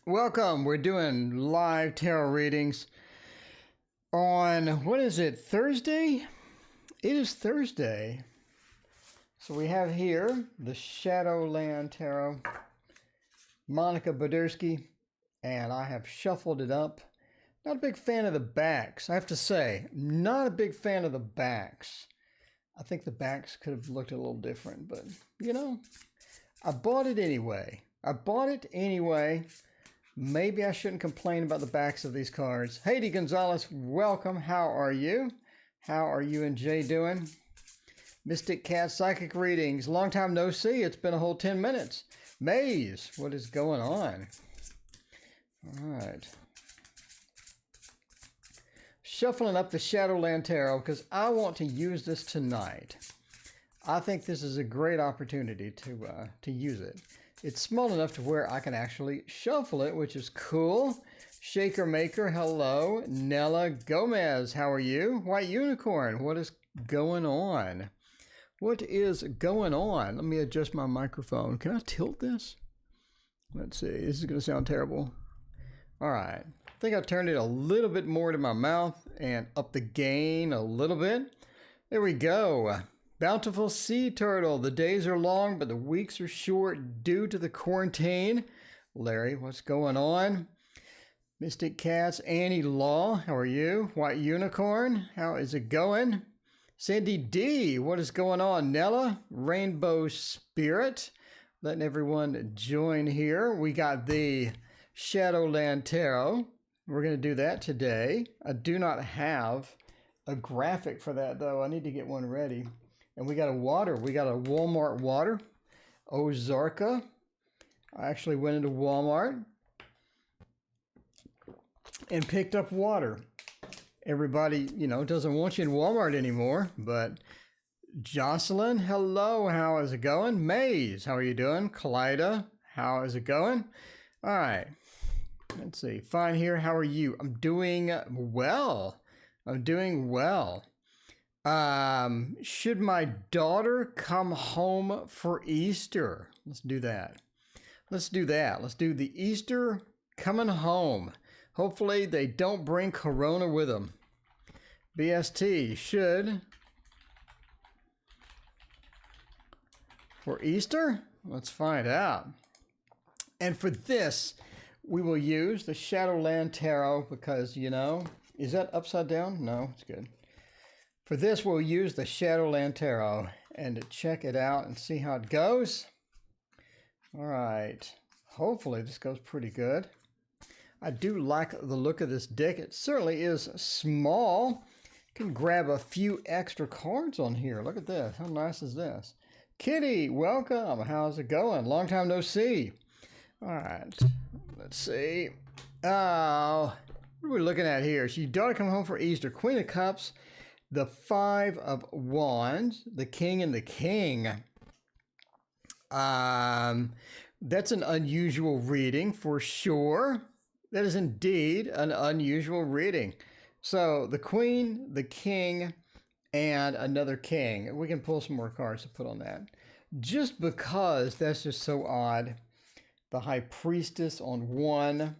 Welcome. We're doing live tarot readings on, what is it, Thursday? It is Thursday. So we have here the Shadowland Tarot, Monica Badursky, and I have shuffled it up. Not a big fan of the backs, I have to say. Not a big fan of the backs. I think the backs could have looked a little different, but, you know, I bought it anyway. Maybe I shouldn't complain about the backs of these cards. Haiti Gonzalez, welcome. How are you? How are you and Jay doing? Mystic Cat Psychic Readings. Long time no see. It's been a whole 10 minutes. Maze, what is going on? All right. Shuffling up the Shadowland Tarot because I want to use this tonight. I think this is a great opportunity to use it. It's small enough to where I can actually shuffle it, which is cool. Shaker Maker, hello. Nella Gomez, how are you? White Unicorn, what is going on? What is going on? Let me adjust my microphone. Can I tilt this? Let's see. This is going to sound terrible. All right. I think I turned it a little bit more to my mouth and up the gain a little bit. There we go. Bountiful Sea Turtle, the days are long, but the weeks are short due to the quarantine. Larry, what's going on? Mystic Cats, Annie Law, how are you? White Unicorn, how is it going? Sandy D, what is going on? Nella, Rainbow Spirit, letting everyone join here. We got the Shadowland Tarot. We're going to do that today. I do not have a graphic for that, though. I need to get one ready. And we got a water. We got a Walmart water. Ozarka. I actually went into Walmart and picked up water. Everybody, you know, doesn't want you in Walmart anymore. But Jocelyn, hello. How is it going? Maze, how are you doing? Kaleida, how is it going? All right. Let's see. Fine here. How are you? I'm doing well. Should my daughter come home for Easter? Let's do that. Let's do the Easter coming home. Hopefully they don't bring Corona with them. BST, should for Easter? Let's find out. And for this, we will use the Shadowland Tarot because, you know, is that upside down? No, it's good. For this, we'll use the Shadowland Tarot and to check it out and see how it goes. All right. Hopefully this goes pretty good. I do like the look of this deck. It certainly is small. You can grab a few extra cards on here. Look at this. How nice is this? Kitty, welcome. How's it going? Long time no see. All right. Let's see. Oh, what are we looking at here? She daughter come home for Easter. Queen of Cups. The Five of Wands, the King and the King. That's an unusual reading for sure. That is indeed an unusual reading. So the Queen, the King, and another King. We can pull some more cards to put on that. Just because that's just so odd. The High Priestess on one.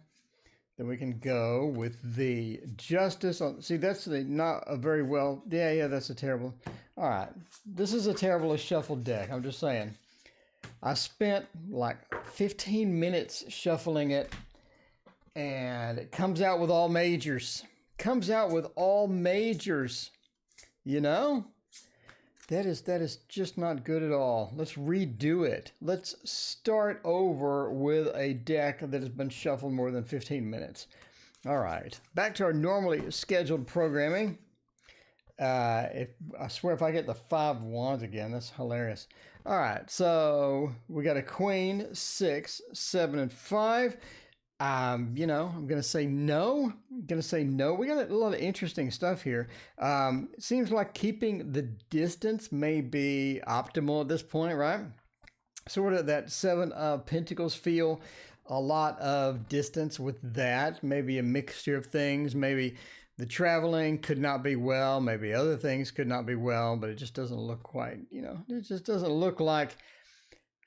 Then we can go with the Justice. See, that's not a very well. Yeah, that's a terrible. All right. This is a terrible shuffled deck. I'm just saying. I spent like 15 minutes shuffling it. And it comes out with all majors. You know? That is just not good at all. Let's redo it. Let's start over with a deck that has been shuffled more than 15 minutes. All right, back to our normally scheduled programming. I swear if I get the Five of Wands again, that's hilarious. All right, so we got a Queen, 6, 7, and 5. You know, I'm going to say no. We got a lot of interesting stuff here. It seems like keeping the distance may be optimal at this point, right? Sort of that Seven of Pentacles feel, a lot of distance with that. Maybe a mixture of things. Maybe the traveling could not be well. Maybe other things could not be well, but it just doesn't look quite, you know, it just doesn't look like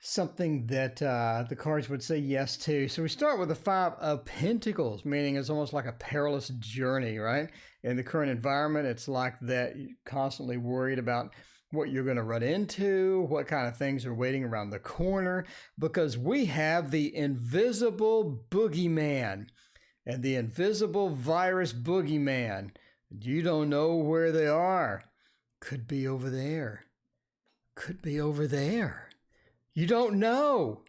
something that the cards would say yes to. So we start with the Five of Pentacles, meaning it's almost like a perilous journey, right? In the current environment, it's like that you're constantly worried about what you're going to run into, what kind of things are waiting around the corner, because we have the invisible boogeyman and the invisible virus boogeyman. You don't know where they are. Could be over there. Could be over there. You don't know.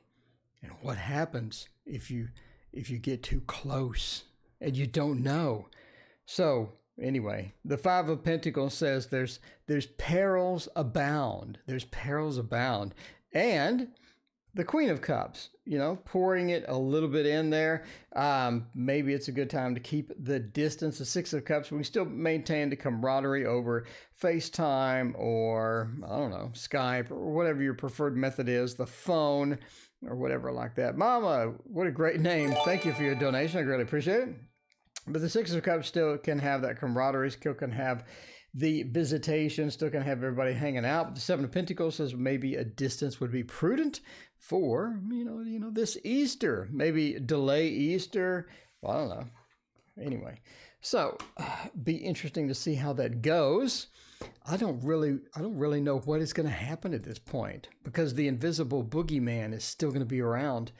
And what happens if you get too close and you don't know? So anyway, the Five of Pentacles says there's perils abound. There's perils abound. And the Queen of Cups, pouring it a little bit in there. Maybe it's a good time to keep the distance. The Six of Cups, we can still maintain the camaraderie over FaceTime or, I don't know, Skype or whatever your preferred method is, the phone or whatever like that. Mama, what a great name. Thank you for your donation. I really appreciate it. But the Six of Cups still can have that camaraderie, still can have the visitation, still can have everybody hanging out. But the Seven of Pentacles says maybe a distance would be prudent for, this Easter. Maybe delay Easter. Well, I don't know. Anyway, so be interesting to see how that goes. I don't really know what is going to happen at this point because the invisible boogeyman is still going to be around.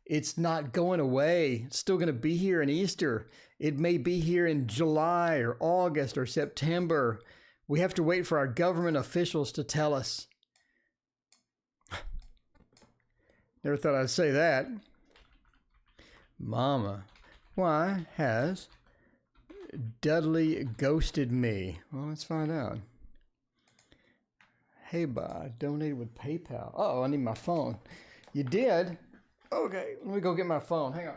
It's not going away. It's still going to be here in Easter. It may be here in July or August or September. We have to wait for our government officials to tell us. Never thought I'd say that. Mama, why has Dudley ghosted me? Well, let's find out. Hey, I donated with PayPal. Oh, I need my phone. You did? Okay, let me go get my phone. Hang on.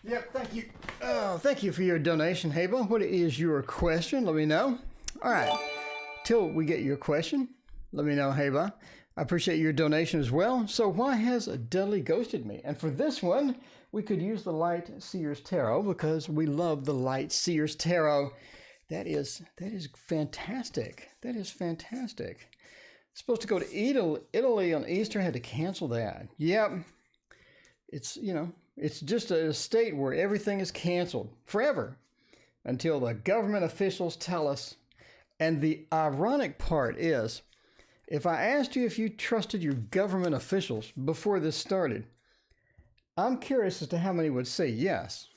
Yep, thank you. Thank you for your donation, Haba. What is your question? Let me know. All right. Till we get your question, let me know, Haba. I appreciate your donation as well. So why has Dudley ghosted me? And for this one, we could use the Light Seers Tarot because we love the Light Seers Tarot. That is fantastic. That is fantastic. Supposed to go to Italy on Easter, had to cancel that. Yep. It's, it's just a state where everything is canceled forever until the government officials tell us. And the ironic part is, if I asked you if you trusted your government officials before this started, I'm curious as to how many would say yes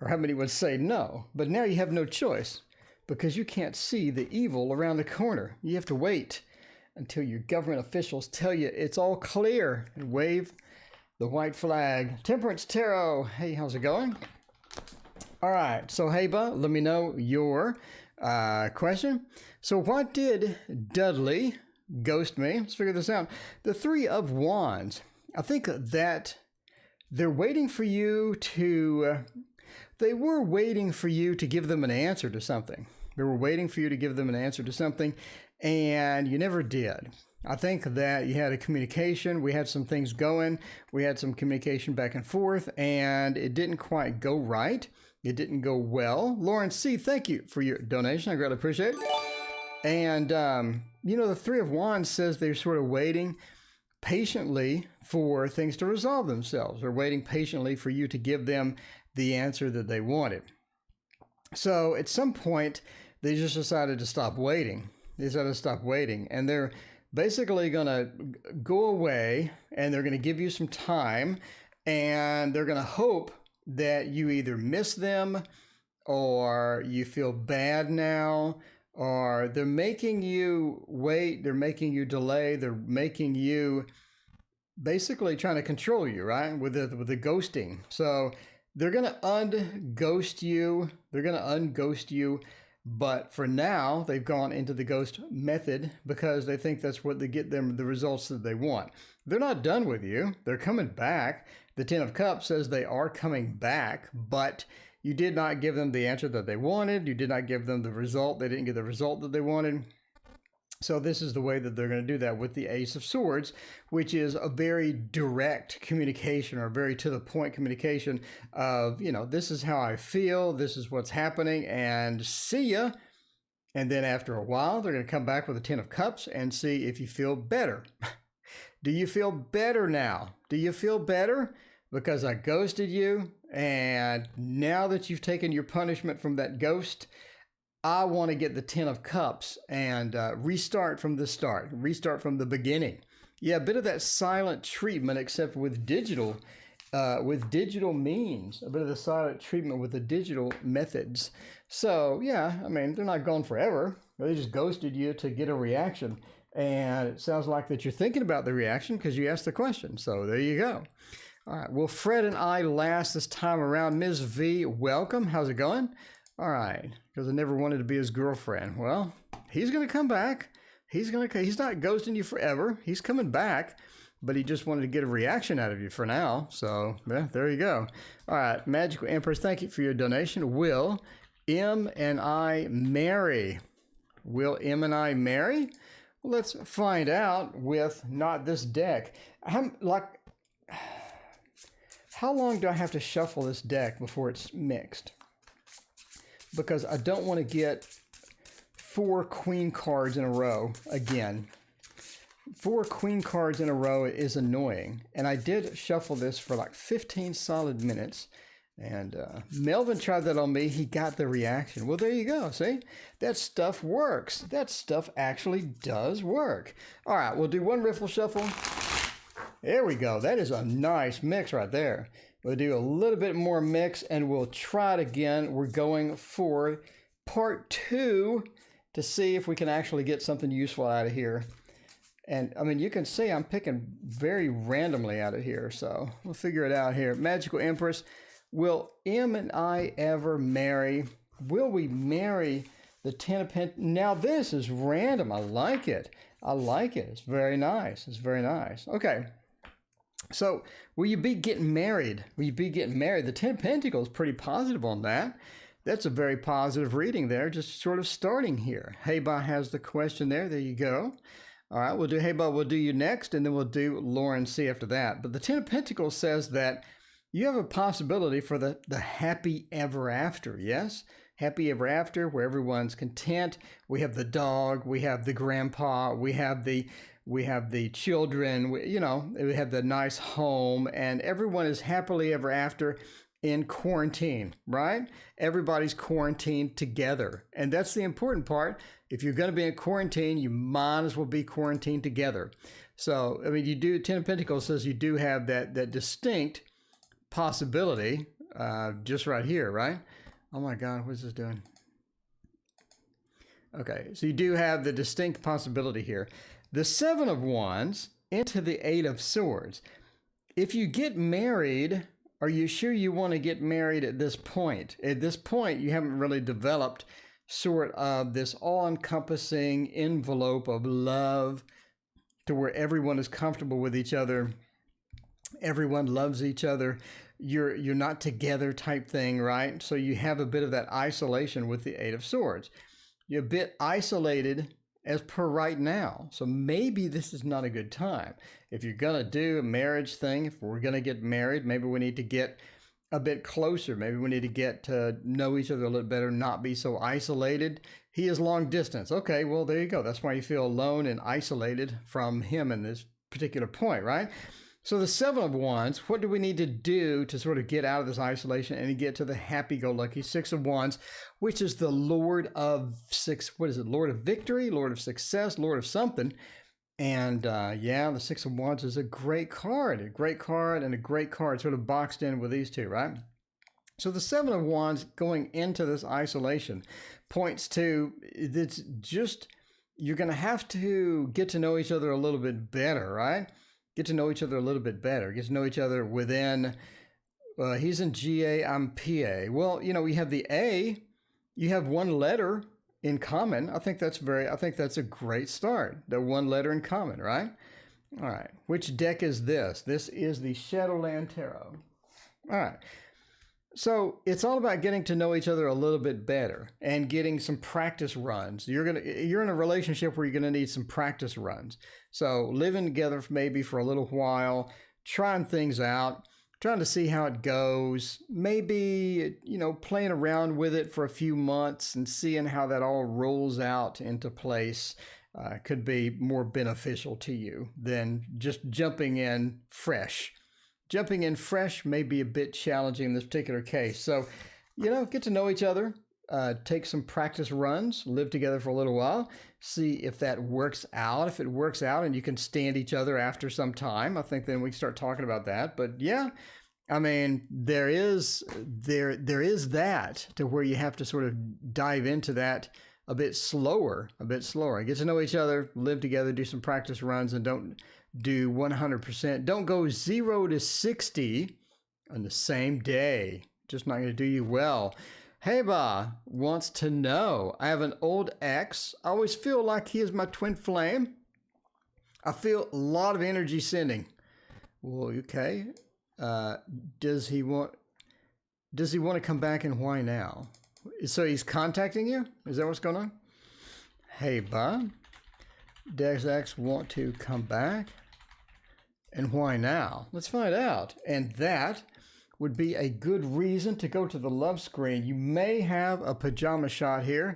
or how many would say no. But now you have no choice because you can't see the evil around the corner. You have to wait until your government officials tell you it's all clear and wave the white flag. Temperance Tarot. Hey, how's it going? All right. So, Heba, let me know your question. So, why did Dudley ghost me? Let's figure this out. The Three of Wands. I think that they're waiting for you to... They were waiting for you to give them an answer to something. They were waiting for you to give them an answer to something, and you never did. I think that you had a communication. We had some things going. We had some communication back and forth, and it didn't quite go right. It didn't go well. Lauren C., thank you for your donation. I greatly appreciate it. And, the Three of Wands says they're sort of waiting patiently for things to resolve themselves. They're waiting patiently for you to give them the answer that they wanted. So at some point, they just decided to stop waiting. They decided to stop waiting, and they're basically going to go away, and they're going to give you some time, and they're going to hope that you either miss them or you feel bad now, or they're making you wait, they're making you delay, they're making you basically trying to control you, right? With the ghosting. So they're going to unghost you. They're going to unghost you. But for now, they've gone into the ghost method because they think that's what they get them the results that they want. They're not done with you. They're coming back. The Ten of Cups says they are coming back, but You did not give them the answer that they wanted. You did not give them the result. They didn't get the result that they wanted. So this is the way that they're going to do that with the Ace of Swords, which is a very direct communication, or very to the point communication of, you know, this is how I feel, this is what's happening, and see ya. And then after a while, they're going to come back with a 10 of Cups and see if you feel better. Do you feel better now? Do you feel better? Because I ghosted you, and now that you've taken your punishment from that ghost, I want to get the 10 of Cups and restart from the start, restart from the beginning. Yeah, a bit of that silent treatment, except with digital means, a bit of the silent treatment with the digital methods. So yeah, I mean, they're not gone forever. They just ghosted you to get a reaction. And it sounds like that you're thinking about the reaction because you asked the question. So there you go. All right, well, Fred and I last this time around. Ms. V, welcome. How's it going? All right, because I never wanted to be his girlfriend. Well, he's going to come back. He's not ghosting you forever. He's coming back, but he just wanted to get a reaction out of you for now. So, yeah, there you go. All right, Magical Empress, thank you for your donation. Will M and I marry? Will M and I marry? Well, let's find out with not this deck. How long do I have to shuffle this deck before it's mixed? Because I don't want to get 4 queen cards in a row again. 4 queen cards in a row is annoying. And I did shuffle this for like 15 solid minutes. And Melvin tried that on me. He got the reaction. Well, there you go. See? That stuff works. That stuff actually does work. All right, we'll do 1 riffle shuffle. There we go. That is a nice mix right there. We'll do a little bit more mix and we'll try it again. We're going for part 2 to see if we can actually get something useful out of here. And I mean, you can see I'm picking very randomly out of here. So we'll figure it out here. Magical Empress, will M and I ever marry? Will we marry the 10 of Pentacles? Now this is random. I like it. I like it. It's very nice. It's very nice. Okay. So, will you be getting married? Will you be getting married? The 10 of Pentacles is pretty positive on that. That's a very positive reading there, just sort of starting here. Heba has the question there. There you go. All right, we'll do Heba, we'll do you next, and then we'll do Lauren C after that. But the 10 of Pentacles says that you have a possibility for the happy ever after, yes? Happy ever after, where everyone's content. We have the dog, we have the grandpa, we have the children, we have the nice home, and everyone is happily ever after in quarantine, right? Everybody's quarantined together. And that's the important part. If you're going to be in quarantine, you might as well be quarantined together. So, I mean, you do, 10 of Pentacles says you do have that distinct possibility just right here, right? Oh my God, what's this doing? Okay, so you do have the distinct possibility here. The 7 of Wands into the 8 of Swords. If you get married, are you sure you want to get married at this point? At this point, you haven't really developed sort of this all-encompassing envelope of love to where everyone is comfortable with each other. Everyone loves each other. You're not together type thing, right? So you have a bit of that isolation with the 8 of Swords. You're a bit isolated as per right now. So maybe this is not a good time. If you're going to do a marriage thing, if we're going to get married, maybe we need to get a bit closer. Maybe we need to get to know each other a little better, not be so isolated. He is long distance. Okay, well, there you go. That's why you feel alone and isolated from him in this particular point, right? So the 7 of Wands, what do we need to do to sort of get out of this isolation and get to the happy-go-lucky 6 of Wands, which is the Lord of Lord of Victory, Lord of Success, Lord of something. And yeah, the 6 of Wands is a great card and a great card sort of boxed in with these two, right? So the 7 of Wands going into this isolation points to, it's just, you're going to have to get to know each other a little bit better, right? Get to know each other a little bit better. Get to know each other within, he's in GA, I'm PA. Well, we have the A, you have one letter in common. I think that's a great start. The one letter in common, right? All right. Which deck is this? This is the Shadowland Tarot. All right. So it's all about getting to know each other a little bit better and getting some practice runs. You're in a relationship where you're gonna need some practice runs. So living together maybe for a little while, trying things out, trying to see how it goes, maybe, playing around with it for a few months and seeing how that all rolls out into place could be more beneficial to you than just jumping in fresh. Jumping in fresh may be a bit challenging in this particular case. So, get to know each other, take some practice runs, live together for a little while, see if that works out. If it works out and you can stand each other after some time, I think then we can start talking about that. But yeah, I mean, there is that to where you have to sort of dive into that a bit slower. Get to know each other, live together, do some practice runs, and don't do 100%. Don't go 0 to 60 on the same day. Just not going to do you well. Heba wants to know, I have an old ex. I always feel like he is my twin flame. I feel a lot of energy sending. Well, okay. Does he want to come back, and why now? So he's contacting you? Is that what's going on? Heba, does ex want to come back? And why now? Let's find out. And that would be a good reason to go to the love screen. You may have a pajama shot here.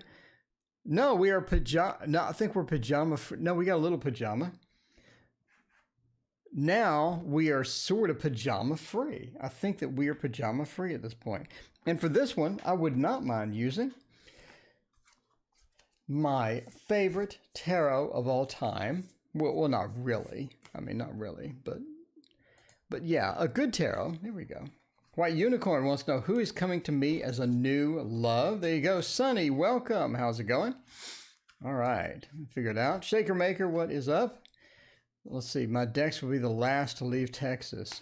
No, we are pajama. No, I think we're pajama. No, we got a little pajama. Now we are sort of pajama free. I think that we are pajama free at this point. And for this one, I would not mind using my favorite tarot of all time. Well, not really. I mean, not really, but yeah, a good tarot. Here we go. White Unicorn wants to know who is coming to me as a new love. There you go. Sunny, welcome. How's it going? All right. Figured it out. Shaker Maker, what is up? Let's see. My decks will be the last to leave Texas.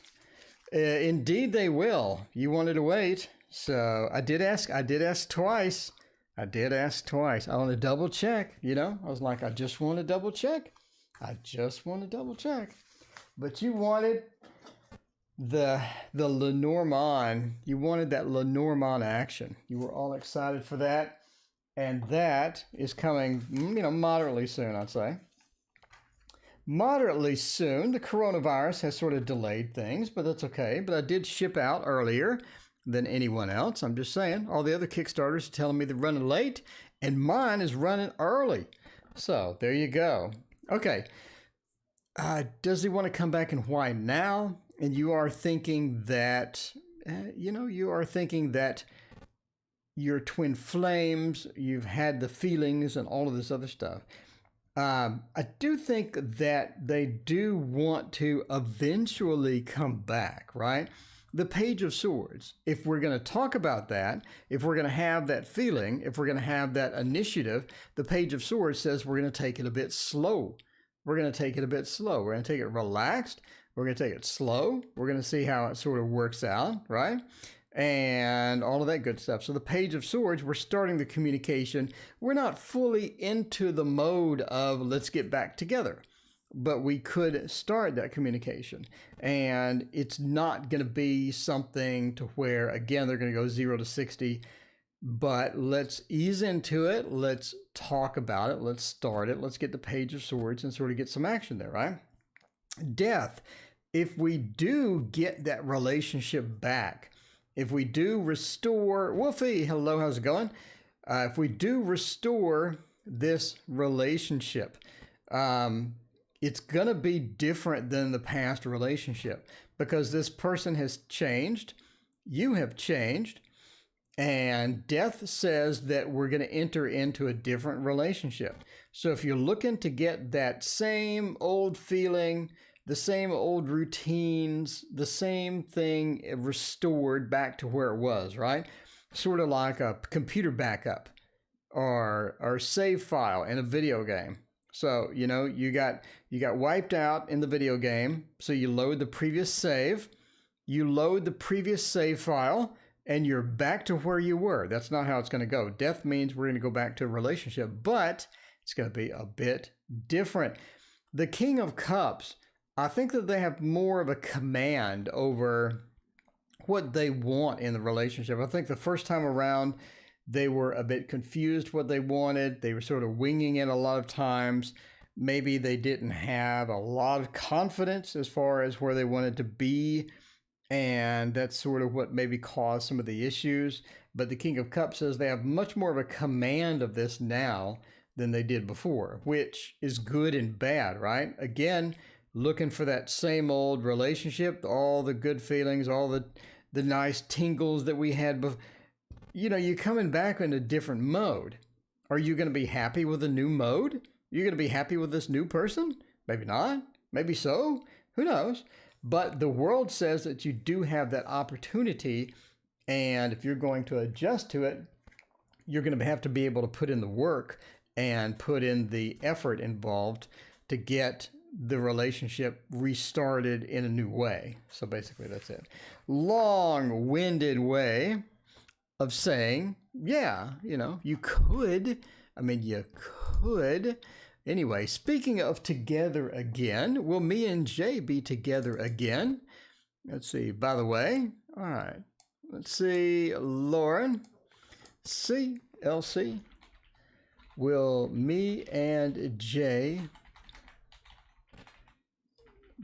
Indeed, they will. You wanted to wait. So I did ask twice. I want to double check, I was like, I just want to double check. But you wanted the Lenormand. You wanted that Lenormand action. You were all excited for that. And that is coming, moderately soon, I'd say. Moderately soon. The coronavirus has sort of delayed things, but that's okay. But I did ship out earlier than anyone else. I'm just saying, all the other Kickstarters are telling me they're running late, and mine is running early. So there you go. Okay. Does he want to come back, and why now? And you are thinking that, you're twin flames, you've had the feelings and all of this other stuff. I do think that they do want to eventually come back, right? The Page of Swords, if we're going to talk about that, if we're going to have that feeling, if we're going to have that initiative, the Page of Swords says we're going to take it a bit slow. We're going to take it relaxed. We're going to take it slow. We're going to see how it sort of works out, right? And all of that good stuff. So the Page of Swords, we're starting the communication. We're not fully into the mode of let's get back together, but we could start that communication. And it's not going to be something to where, again, they're going to go 0 to 60, but let's ease into it. Let's talk about it. Let's start it. Let's get the Page of Swords and sort of get some action there, right? Death. If we do get that relationship back, if we do restore, Wolfie, hello, how's it going? If we do restore this relationship, it's going to be different than the past relationship because this person has changed. You have changed. And death says that we're going to enter into a different relationship. So if you're looking to get that same old feeling, the same old routines, the same thing restored back to where it was, right? Sort of like a computer backup or save file in a video game. So, you got wiped out in the video game. So you load the previous save, file, and you're back to where you were. That's not how it's going to go. Death means we're going to go back to a relationship, but it's going to be a bit different. The King of Cups, I think that they have more of a command over what they want in the relationship. I think the first time around, they were a bit confused what they wanted. They were sort of winging it a lot of times. Maybe they didn't have a lot of confidence as far as where they wanted to be. And that's sort of what maybe caused some of the issues. But the King of Cups says they have much more of a command of this now than they did before, which is good and bad, right? Again, looking for that same old relationship, all the good feelings, all the nice tingles that we had before. You know, you're coming back in a different mode. Are you going to be happy with a new mode? You're going to be happy with this new person? Maybe not. Maybe so. Who knows? But the world says that you do have that opportunity. And if you're going to adjust to it, you're going to have to be able to put in the work and put in the effort involved to get the relationship restarted in a new way. So basically that's it. Long-winded way of saying, yeah, you know, you could. I mean, you could. Anyway, speaking of together again, will me and Jay be together again? Let's see. By the way, all right. Let's see. Lauren, CLC. Will me and Jay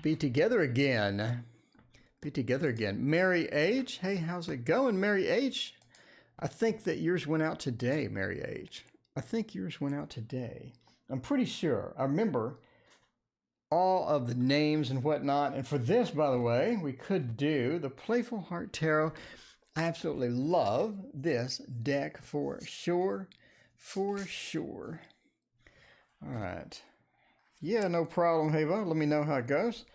be together again? Be together again. Mary H. Hey, how's it going, Mary H? I think that yours went out today, Mary H. I think yours went out today. I'm pretty sure. I remember all of the names and whatnot. And for this, by the way, we could do the Playful Heart Tarot. I absolutely love this deck for sure. For sure. All right. Yeah, no problem, Hava. Let me know how it goes.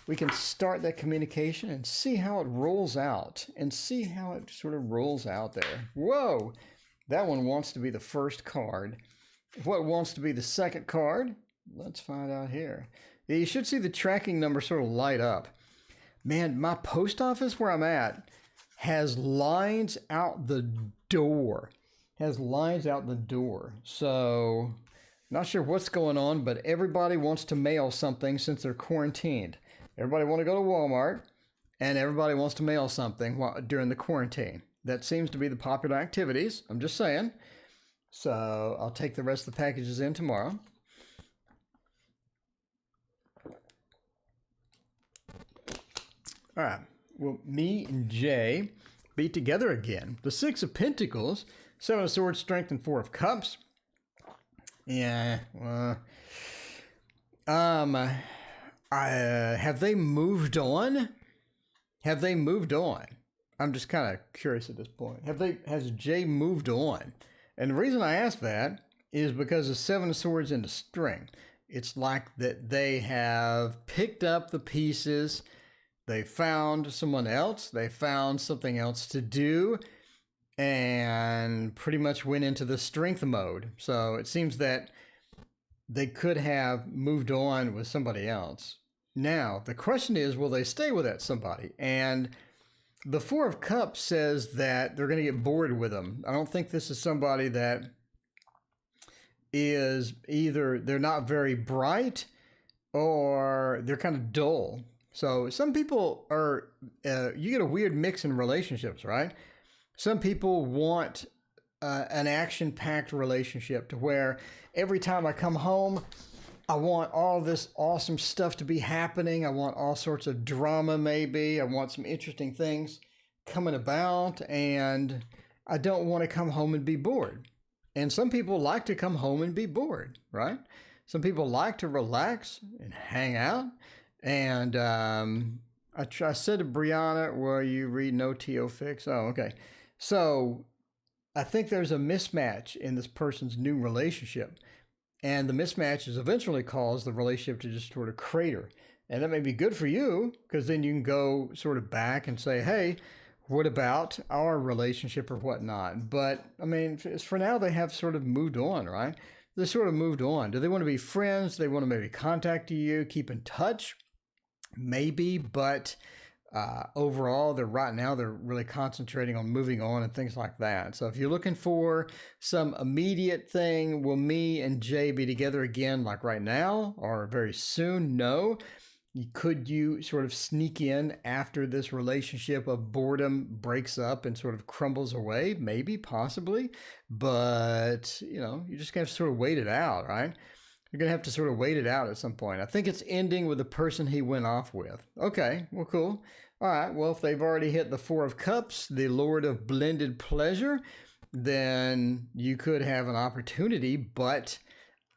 We can start that communication and see how it rolls out. And see how it sort of rolls out there. Whoa! That one wants to be the first card. What wants to be the second card? Let's find out here. Yeah, you should see the tracking number sort of light up. Man, my post office where I'm at has lines out the door. Has lines out the door. So, not sure what's going on, but everybody wants to mail something since they're quarantined. Everybody want to go to Walmart, and everybody wants to mail something during the quarantine. That seems to be the popular activities. I'm just saying. So, I'll take the rest of the packages in tomorrow. All right. Well, me and Jay be together again. The Six of Pentacles, Seven of Swords, Strength, and Four of Cups. Yeah. Have they moved on? Have they moved on? I'm just kind of curious at this point. Has Jay moved on? And the reason I ask that is because the Seven of Swords and the Strength. It's like that they have picked up the pieces. They found someone else. They found something else to do and pretty much went into the strength mode. So it seems that they could have moved on with somebody else. Now, the question is, will they stay with that somebody? And the Four of Cups says that they're going to get bored with them. I don't think this is somebody that is either they're not very bright or they're kind of dull. So some people are, you get a weird mix in relationships, right? Some people want an action-packed relationship to where every time I come home, I want all this awesome stuff to be happening. I want all sorts of drama, maybe. I want some interesting things coming about, and I don't want to come home and be bored. And some people like to come home and be bored, right? Some people like to relax and hang out. And I said to Brianna, well, you read no TO fix. Oh, okay. So I think there's a mismatch in this person's new relationship. And the mismatch is eventually caused the relationship to just sort of crater. And that may be good for you, because then you can go sort of back and say, hey, what about our relationship or whatnot? But, I mean, for now, they have sort of moved on, right? They sort of moved on. Do they want to be friends? Do they want to maybe contact you, keep in touch? Maybe, but overall, right now they're really concentrating on moving on and things like that. So if you're looking for some immediate thing, will me and Jay be together again like right now or very soon? No. Could you sort of sneak in after this relationship of boredom breaks up and sort of crumbles away? Maybe, possibly, but you just gotta sort of wait it out, right? You're gonna have to sort of wait it out at some point. I think it's ending with the person he went off with. Okay, well, cool. All right, well, if they've already hit the Four of Cups, the Lord of Blended Pleasure, then you could have an opportunity, but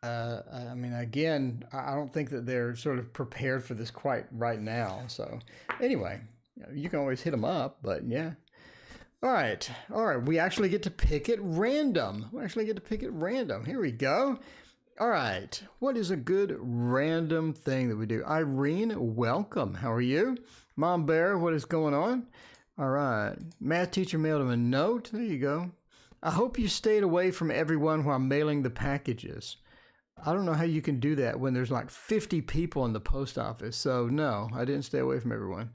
I mean, again, I don't think that they're sort of prepared for this quite right now. So anyway, you can always hit them up, but yeah. All right. We actually get to pick it random. Here we go. All right. What is a good random thing that we do? Irene, welcome. How are you? Mom Bear, what is going on? All right. Math teacher mailed him a note. There you go. I hope you stayed away from everyone while mailing the packages. I don't know how you can do that when there's like 50 people in the post office. So no, I didn't stay away from everyone.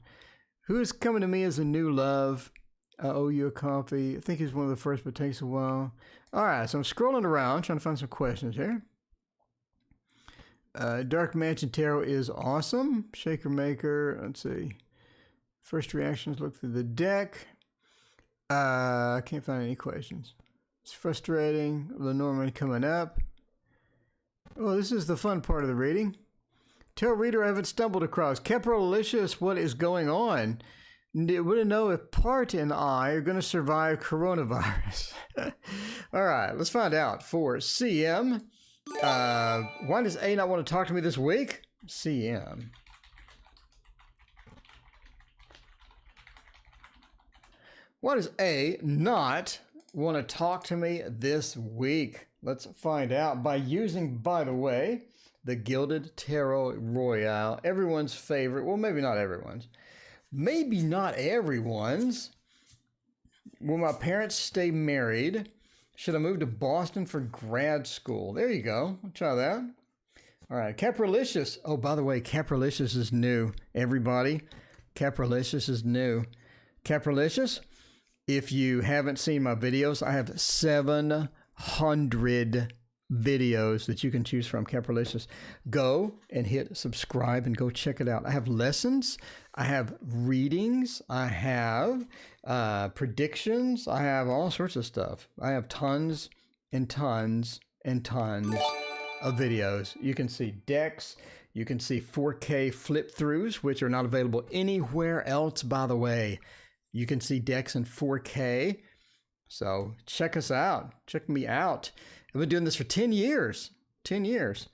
Who is coming to me as a new love? I owe you a coffee. I think he's one of the first, but it takes a while. All right, so I'm scrolling around trying to find some questions here. Dark Mansion Tarot is awesome. Shaker Maker, let's see. First reactions, look through the deck. I can't find any questions. It's frustrating. Lenormand coming up. Oh, this is the fun part of the reading. Tarot reader I haven't stumbled across. Caprolicious, what is going on? Want to know if Part and I are going to survive coronavirus. All right, let's find out. For CM, why does A not want to talk to me this week? CM. Why does A not want to talk to me this week? Let's find out by using, by the way, the Gilded Tarot Royale, everyone's favorite. Well, maybe not everyone's. Will my parents stay married? Should I move to Boston for grad school? There you go. I'll try that. All right. Caprolicious. Oh, by the way, Caprolicious is new. Everybody, Caprolicious is new. Caprolicious, if you haven't seen my videos, I have 700 videos that you can choose from. Caprolicious. Go and hit subscribe and go check it out. I have lessons, I have readings, I have predictions, I have all sorts of stuff. I have tons and tons and tons of videos. You can see decks, you can see 4K flip throughs, which are not available anywhere else, by the way. You can see decks in 4K. So check us out. Check me out. I've been doing this for 10 years. 10 years.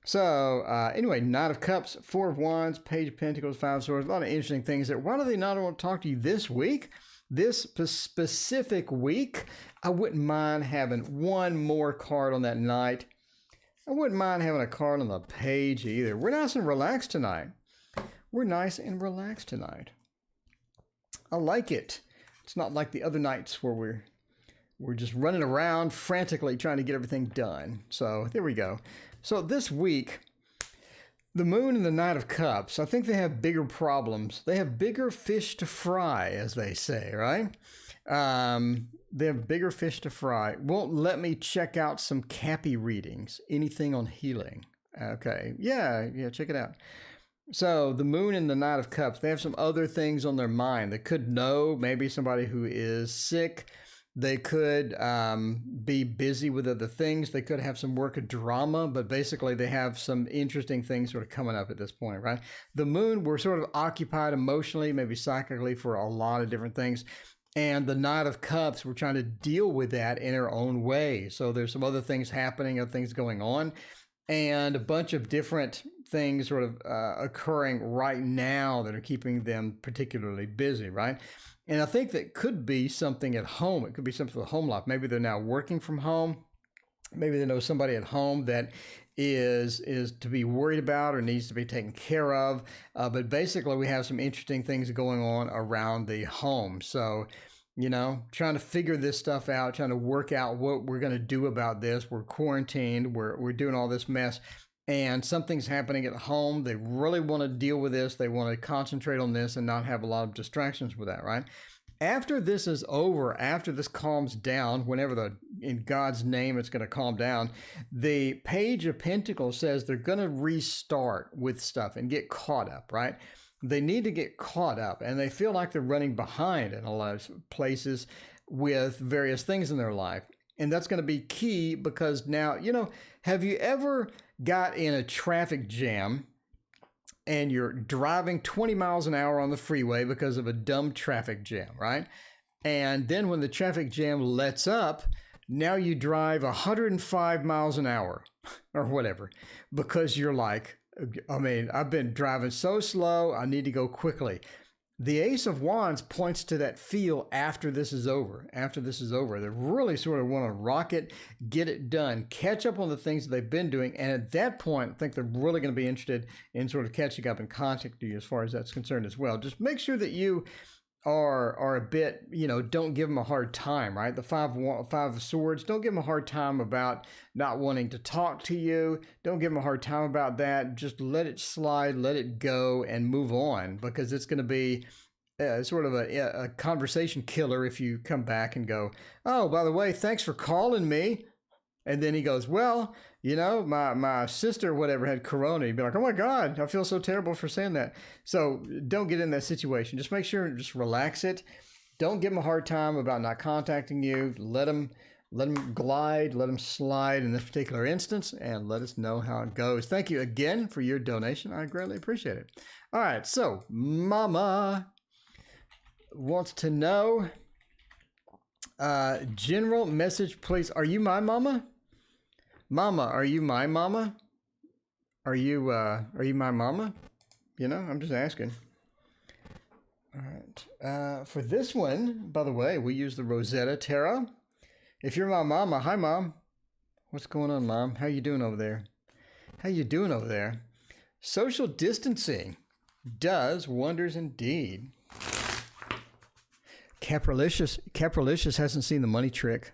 So anyway, Knight of Cups, Four of Wands, Page of Pentacles, Five of Swords, a lot of interesting things there. Why do they not want to talk to you this week? This specific week, I wouldn't mind having one more card on that Knight. I wouldn't mind having a card on the Page either. We're nice and relaxed tonight. I like it. It's not like the other nights where we're just running around frantically trying to get everything done. So there we go. So this week, the Moon and the Knight of Cups, I think they have bigger problems. They have bigger fish to fry, as they say, right? They have bigger fish to fry. Won't let me check out some Cappy readings. Anything on healing. Okay. Yeah, check it out. So the Moon and the Knight of Cups, they have some other things on their mind. They could know maybe somebody who is sick. They could be busy with other things. They could have some work of drama, but basically they have some interesting things sort of coming up at this point, right? The Moon, we're sort of occupied emotionally, maybe psychically for a lot of different things. And the Knight of Cups, we're trying to deal with that in our own way. So there's some other things happening, other things going on, and a bunch of different things sort of occurring right now that are keeping them particularly busy, right? And I think that could be something at home. It could be something with home life. Maybe they're now working from home. Maybe they know somebody at home that is to be worried about or needs to be taken care of. But basically, we have some interesting things going on around the home. So, trying to figure this stuff out, trying to work out what we're going to do about this. We're quarantined. We're doing all this mess. And something's happening at home. They really want to deal with this. They want to concentrate on this and not have a lot of distractions with that, right? After this is over, after this calms down, in God's name it's going to calm down, the Page of Pentacles says they're going to restart with stuff and get caught up, right? They need to get caught up, and they feel like they're running behind in a lot of places with various things in their life. And that's going to be key because now, have you ever got in a traffic jam and you're driving 20 miles an hour on the freeway because of a dumb traffic jam, right? And then when the traffic jam lets up, now you drive 105 miles an hour or whatever, because you're like, I've been driving so slow, I need to go quickly. The Ace of Wands points to that feel after this is over. After this is over, they really sort of want to rock it, get it done, catch up on the things that they've been doing. And at that point, I think they're really going to be interested in sort of catching up and contacting you as far as that's concerned as well. Just make sure that you are a bit, don't give them a hard time, right? The five of Swords, don't give them a hard time about not wanting to talk to you. Don't give them a hard time about that. Just let it slide, let it go, and move on, because it's going to be sort of a conversation killer if you come back and go, oh, by the way, thanks for calling me. And then he goes, well, my sister, whatever, had corona. You'd be like, oh my God, I feel so terrible for saying that. So don't get in that situation. Just make sure, just relax it. Don't give them a hard time about not contacting you. Let them glide, let them slide in this particular instance, and let us know how it goes. Thank you again for your donation. I greatly appreciate it. All right, so Mama wants to know, general message, please. Are you my mama? Mama, are you my mama? Are you my mama? I'm just asking. All right. For this one, by the way, we use the Rosetta Tarot. If you're my mama, hi, Mom. What's going on, Mom? How you doing over there? Social distancing does wonders indeed. Capralicious hasn't seen the money trick.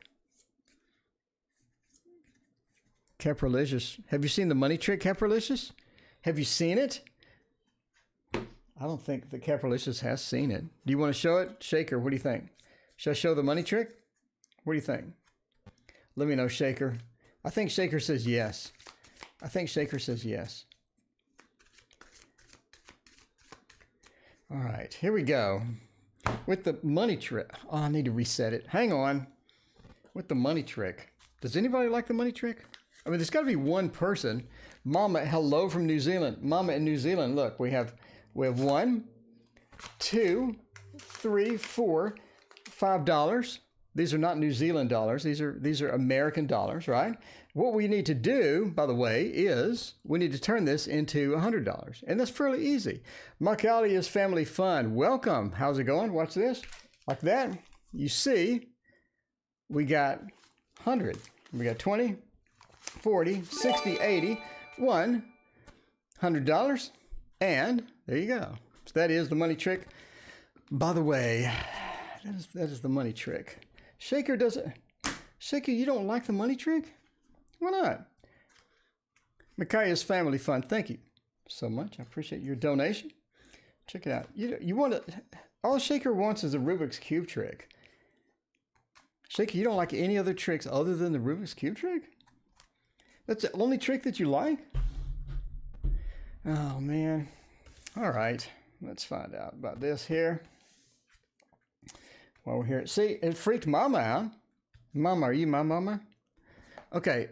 Capralicious. Have you seen the money trick, Capralicious? Have you seen it? I don't think the Capralicious has seen it. Do you want to show it? Shaker, what do you think? Should I show the money trick? What do you think? Let me know, Shaker. I think Shaker says yes. All right, here we go. With the money trick. Oh, I need to reset it. Hang on. With the money trick. Does anybody like the money trick? I mean, there's got to be one person. Mama, hello from New Zealand. Mama in New Zealand. Look, we have 1, 2, 3, 4, $5. These are not New Zealand dollars. These are American dollars, right? What we need to do, by the way, is we need to turn this into $100, and that's fairly easy. Makalia's Family Fun. Welcome. How's it going? Watch this. Like that. You see, we got 100. We got 20. 40, 60, 80, $100, and there you go. So that is the money trick. By the way, that is the money trick. Shaker doesn't. Shaker, you don't like the money trick? Why not? Micaiah's Family Fun. Thank you so much. I appreciate your donation. Check it out. You want to? All Shaker wants is a Rubik's Cube trick. Shaker, you don't like any other tricks other than the Rubik's Cube trick? That's the only trick that you like? Oh, man. All right. Let's find out about this here. While we're here. See, it freaked Mama out. Mama, are you my mama? Okay.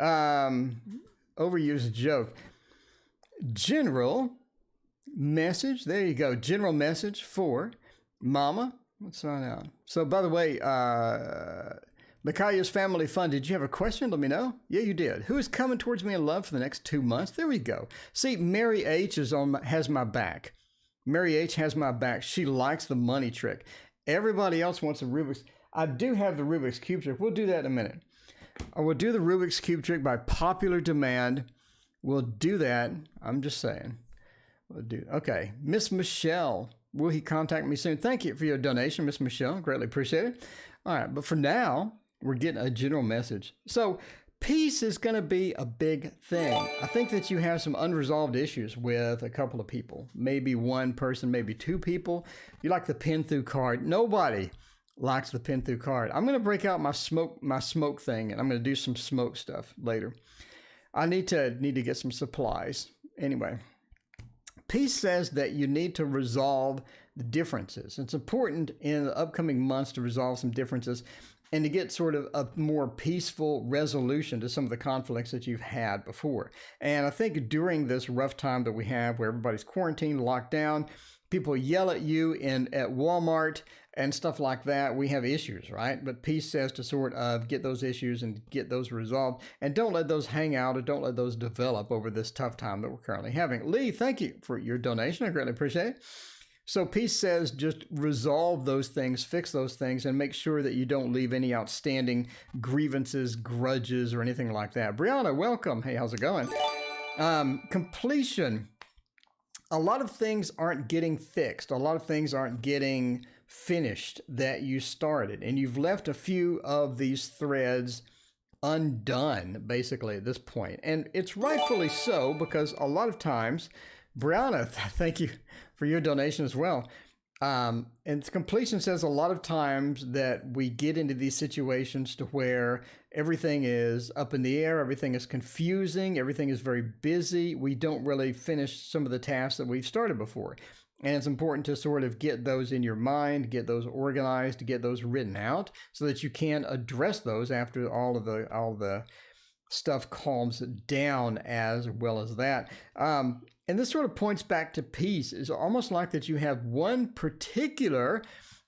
Overused joke. General message. There you go. General message for Mama. Let's find out. So, by the way, Micaiah's Family Fun, did you have a question? Let me know. Yeah, you did. Who is coming towards me in love for the next 2 months? There we go. See, Mary H has my back. Mary H has my back. She likes the money trick. Everybody else wants a Rubik's. I do have the Rubik's Cube trick. We'll do that in a minute. I will do the Rubik's Cube trick by popular demand. We'll do that. I'm just saying. We'll do. Okay. Miss Michelle. Will he contact me soon? Thank you for your donation, Miss Michelle. Greatly appreciate it. All right. But for now, we're getting a general message. So peace is going to be a big thing. I think that you have some unresolved issues with a couple of people, maybe one person, maybe two people. You like the pin through card. Nobody likes the pin through card. I'm going to break out my smoke thing, and I'm going to do some smoke stuff later. I need to get some supplies. Anyway, Peace says that you need to resolve the differences. It's important in the upcoming months to resolve some differences and to get sort of a more peaceful resolution to some of the conflicts that you've had before. And I think during this rough time that we have where everybody's quarantined, locked down, people yell at you at Walmart and stuff like that, we have issues, right? But Peace says to sort of get those issues and get those resolved, and don't let those hang out or don't let those develop over this tough time that we're currently having. Lee, thank you for your donation. I greatly appreciate it. So Peace says just resolve those things, fix those things, and make sure that you don't leave any outstanding grievances, grudges, or anything like that. Brianna, welcome. Hey, how's it going? Completion. A lot of things aren't getting fixed. A lot of things aren't getting finished that you started. And you've left a few of these threads undone, basically, at this point. And it's rightfully so, because a lot of times, Brianna, thank you for your donation as well. And completion says a lot of times that we get into these situations to where everything is up in the air, everything is confusing, everything is very busy. We don't really finish some of the tasks that we've started before. And it's important to sort of get those in your mind, get those organized, get those written out so that you can address those after all the stuff calms down as well as that. And this sort of points back to Peace. It's almost like that you have one particular,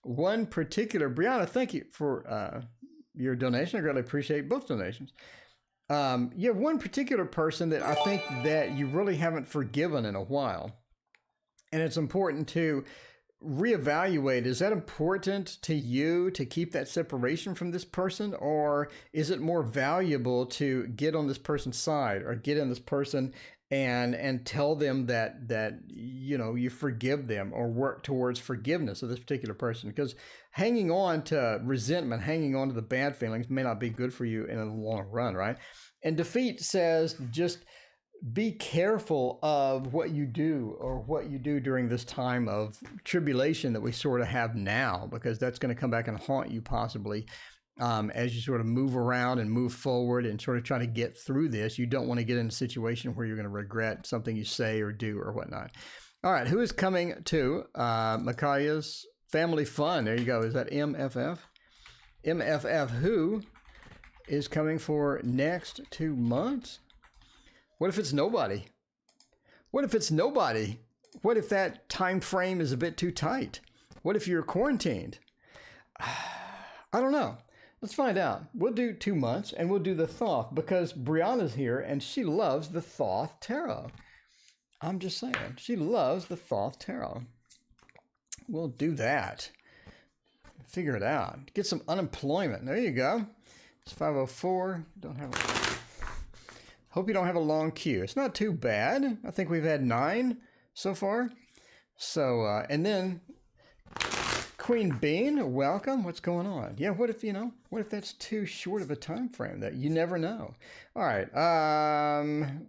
Brianna, thank you for your donation. I greatly appreciate both donations. You have one particular person that I think that you really haven't forgiven in a while. And it's important to reevaluate. Is that important to you to keep that separation from this person? Or is it more valuable to get on this person's side or get in this person and tell them that you know you forgive them or work towards forgiveness of this particular person? Because hanging on to resentment, hanging on to the bad feelings may not be good for you in the long run, right? And Defeat says just be careful of what you do during this time of tribulation that we sort of have now, because that's going to come back and haunt you possibly as you sort of move around and move forward and sort of try to get through this. You don't want to get in a situation where you're going to regret something you say or do or whatnot. All right, who is coming to Micaiah's Family Fun? There you go. Is that MFF? MFF, who is coming for next 2 months? What if it's nobody? What if it's nobody? What if that time frame is a bit too tight? What if you're quarantined? I don't know. Let's find out. We'll do 2 months and we'll do the Thoth because Brianna's here and she loves the Thoth Tarot. I'm just saying, she loves the Thoth Tarot. We'll do that. Figure it out. Get some unemployment. There you go. It's 504. Hope you don't have a long queue. It's not too bad. I think we've had 9 so far. So, and then Queen Bean, welcome. What's going on? Yeah, what if that's too short of a time frame? That you never know. All right,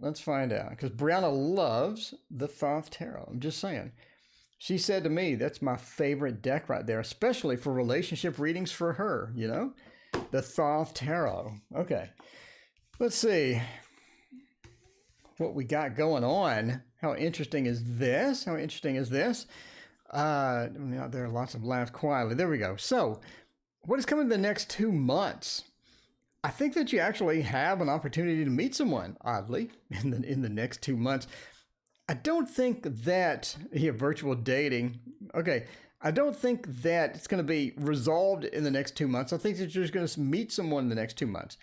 let's find out. Because Brianna loves the Thoth Tarot. I'm just saying. She said to me, that's my favorite deck right there, especially for relationship readings for her, you know? The Thoth Tarot. Okay, let's see what we got going on. How interesting is this? There are lots of laughs quietly. There we go. So what is coming in the next 2 months? I think that you actually have an opportunity to meet someone, oddly, in the next 2 months. I don't think that virtual dating. Okay. I don't think that it's going to be resolved in the next 2 months. I think that you're just going to meet someone in the next 2 months.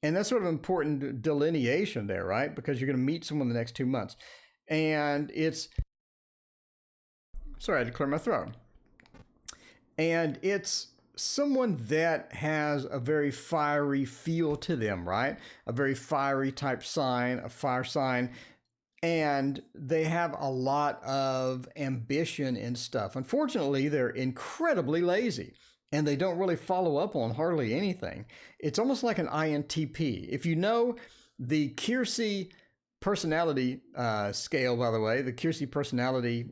And that's sort of important delineation there, right? Because you're going to meet someone in the next 2 months. And sorry, I had to clear my throat. And it's someone that has a very fiery feel to them, right? A very fiery type sign, a fire sign. And they have a lot of ambition and stuff. Unfortunately, they're incredibly lazy. And they don't really follow up on hardly anything. It's almost like an INTP. If you know the Keirsey personality scale, by the way, the Keirsey personality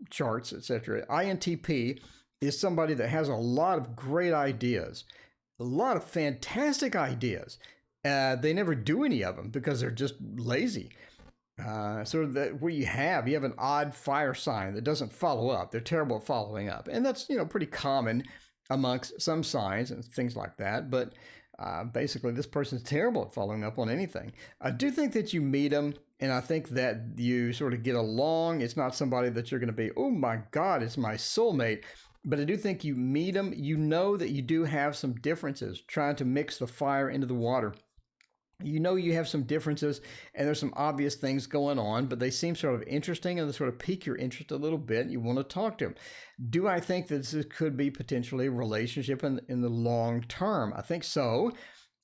charts, etc., INTP is somebody that has a lot of great ideas, a lot of fantastic ideas. They never do any of them because they're just lazy. Sort of that where you have an odd fire sign that doesn't follow up. They're terrible at following up. And that's, pretty common amongst some signs and things like that. But basically, this person's terrible at following up on anything. I do think that you meet them, and I think that you sort of get along. It's not somebody that you're going to be, oh my God, it's my soulmate. But I do think you meet them. You know that you do have some differences, trying to mix the fire into the water. You know you have some differences, and there's some obvious things going on, but they seem sort of interesting, and they sort of pique your interest a little bit. You want to talk to them. Do I think that this could be potentially a relationship in the long term? I think so.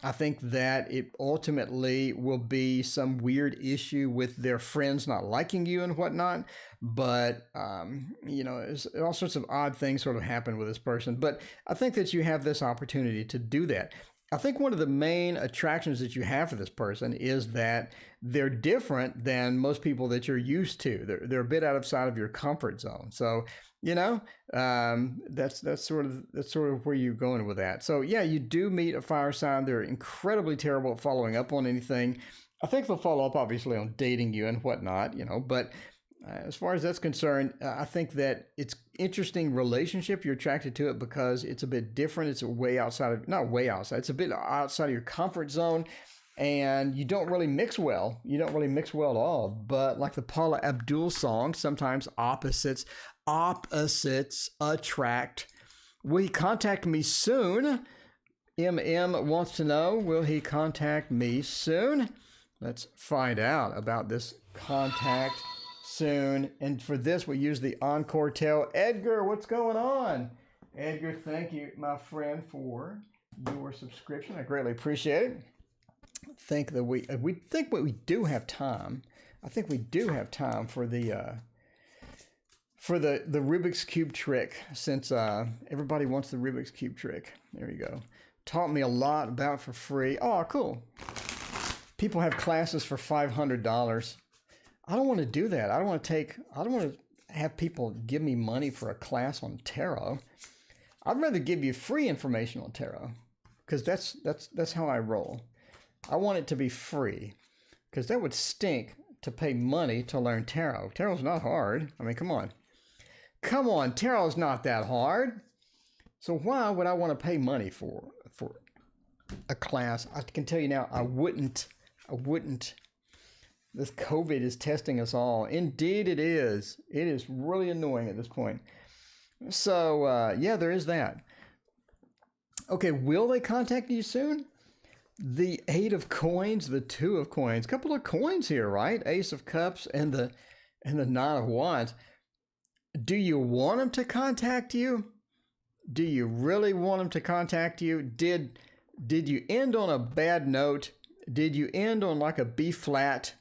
I think that it ultimately will be some weird issue with their friends not liking you and whatnot. But, all sorts of odd things sort of happen with this person. But I think that you have this opportunity to do that. I think one of the main attractions that you have for this person is that they're different than most people that you're used to. They're a bit outside of your comfort zone. So, that's sort of where you're going with that. So yeah, you do meet a fire sign. They're incredibly terrible at following up on anything. I think they'll follow up obviously on dating you and whatnot, but as far as that's concerned, I think that it's interesting relationship. You're attracted to it because it's a bit different. It's not way outside. It's a bit outside of your comfort zone, and you don't really mix well. You don't really mix well at all. But like the Paula Abdul song, sometimes opposites attract. Will he contact me soon? MM wants to know, will he contact me soon? Let's find out about this contact soon. And for this, we use the Encore Tell. Edgar, what's going on? Edgar, thank you, my friend, for your subscription. I greatly appreciate it. I think that we do have time. I think we do have time for the Rubik's Cube trick, since everybody wants the Rubik's Cube trick. There you go. Taught me a lot about for free. Oh, cool. People have classes for $500. I don't want to do that. I don't want to have people give me money for a class on tarot. I'd rather give you free information on tarot, because that's how I roll. I want it to be free, because that would stink to pay money to learn tarot. Tarot's not hard. I mean, come on. Tarot's not that hard. So why would I want to pay money for a class? I can tell you now, I wouldn't. This COVID is testing us all. Indeed it is. It is really annoying at this point. So, yeah, there is that. Okay, will they contact you soon? The 8 of coins, the 2 of coins. Couple of coins here, right? Ace of cups and the 9 of wands. Do you want them to contact you? Do you really want them to contact you? Did you end on a bad note? Did you end on like a B flat?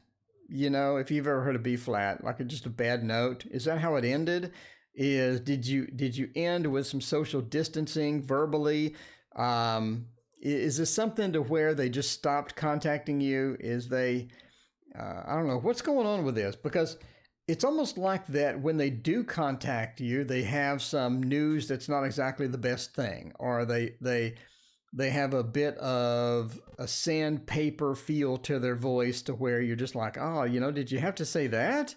If you've ever heard of B flat, like just a bad note, is that how it ended? Did you end with some social distancing verbally? Is this something to where they just stopped contacting you? I don't know what's going on with this, because it's almost like that when they do contact you, they have some news that's not exactly the best thing, or they have a bit of a sandpaper feel to their voice, to where you're just like, oh, did you have to say that?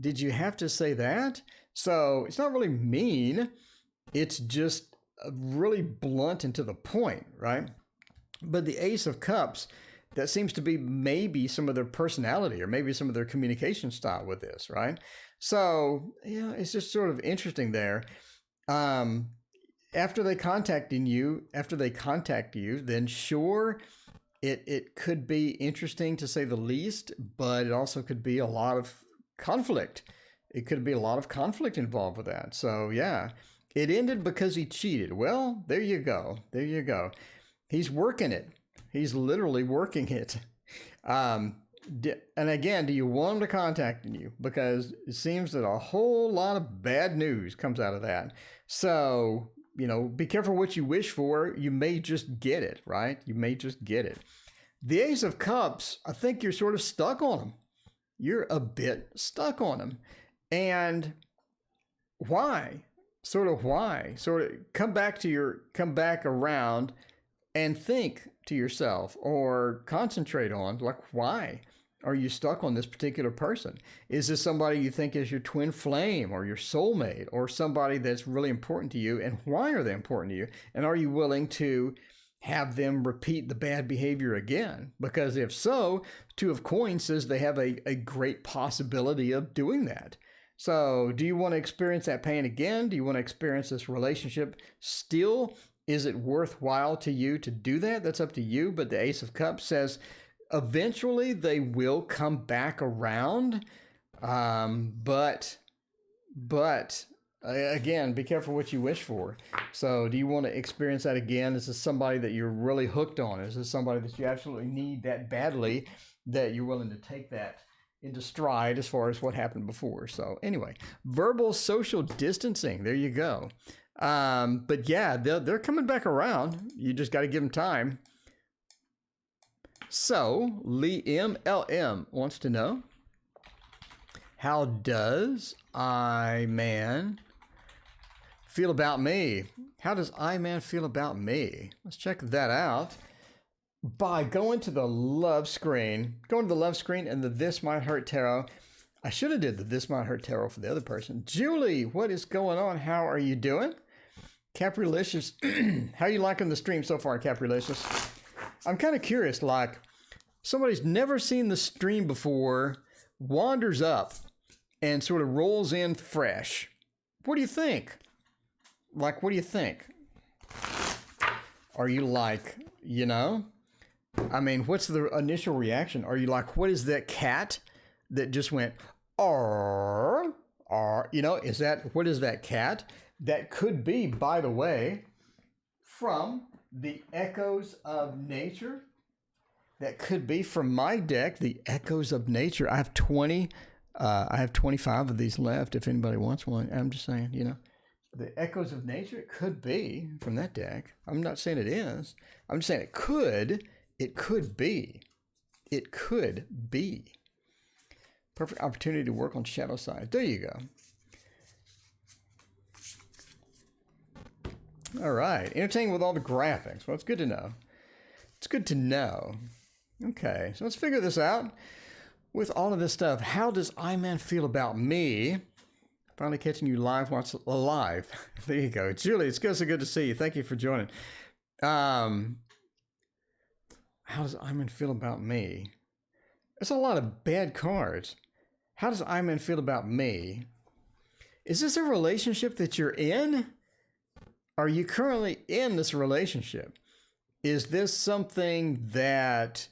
Did you have to say that? So it's not really mean. It's just really blunt and to the point, right? But the Ace of Cups, that seems to be maybe some of their personality, or maybe some of their communication style with this, right? So, yeah, it's just sort of interesting there. After they contact you, then sure, it could be interesting to say the least, but it also could be a lot of conflict. It could be a lot of conflict involved with that. So yeah, it ended because he cheated. Well, there you go. He's working it. He's literally working it. And again, do you want him to contact you? Because it seems that a whole lot of bad news comes out of that. So, be careful what you wish for. You may just get it, right? You may just get it. The Ace of Cups, I think you're sort of stuck on him. You're a bit stuck on him. And why? Sort of why? Sort of come back around and think to yourself or concentrate on, like, why are you stuck on this particular person? Is this somebody you think is your twin flame or your soulmate or somebody that's really important to you? And why are they important to you? And are you willing to have them repeat the bad behavior again? Because if so, Two of Coins says they have a great possibility of doing that. So do you want to experience that pain again? Do you want to experience this relationship still? Is it worthwhile to you to do that? That's up to you. But the Ace of Cups says eventually they will come back around. But again, be careful what you wish for. So do you want to experience that again? Is this somebody that you're really hooked on? Is this somebody that you absolutely need that badly that you're willing to take that into stride as far as what happened before? So anyway, verbal social distancing. There you go. But yeah, they're coming back around. You just got to give them time. So Lee MLM wants to know, how does I-Man feel about me? How does I-Man feel about me? Let's check that out by going to the love screen. Going to the love screen and the This Might Hurt Tarot. I should have did the This Might Hurt Tarot for the other person. Julie, what is going on? How are you doing? Caprilicious, how are you liking the stream so far, Caprilicious? I'm kind of curious, like, somebody's never seen the stream before, wanders up, and sort of rolls in fresh. What do you think? Like, what do you think? Are you like, you know? I mean, what's the initial reaction? Are you like, what is that cat that just went, "Arr, arr"? You know, what is that cat? That could be, by the way, from the Echoes of Nature. That could be from my deck, the Echoes of Nature. I have 25 of these left if anybody wants one. I'm just saying, you know, the Echoes of Nature, it could be from that deck. I'm not saying it is. I'm just saying it could be. It could be. Perfect opportunity to work on shadow side. There you go. All right. Entertaining with all the graphics. Well, it's good to know. It's good to know. Okay, so let's figure this out. With all of this stuff, how does I-Man feel about me? Finally catching you live. What's alive? There you go. Julie, it's so good to see you. Thank you for joining. How does I-Man feel about me? There's a lot of bad cards. How does I-Man feel about me? Is this a relationship that you're in? Are you currently in this relationship? Is this something that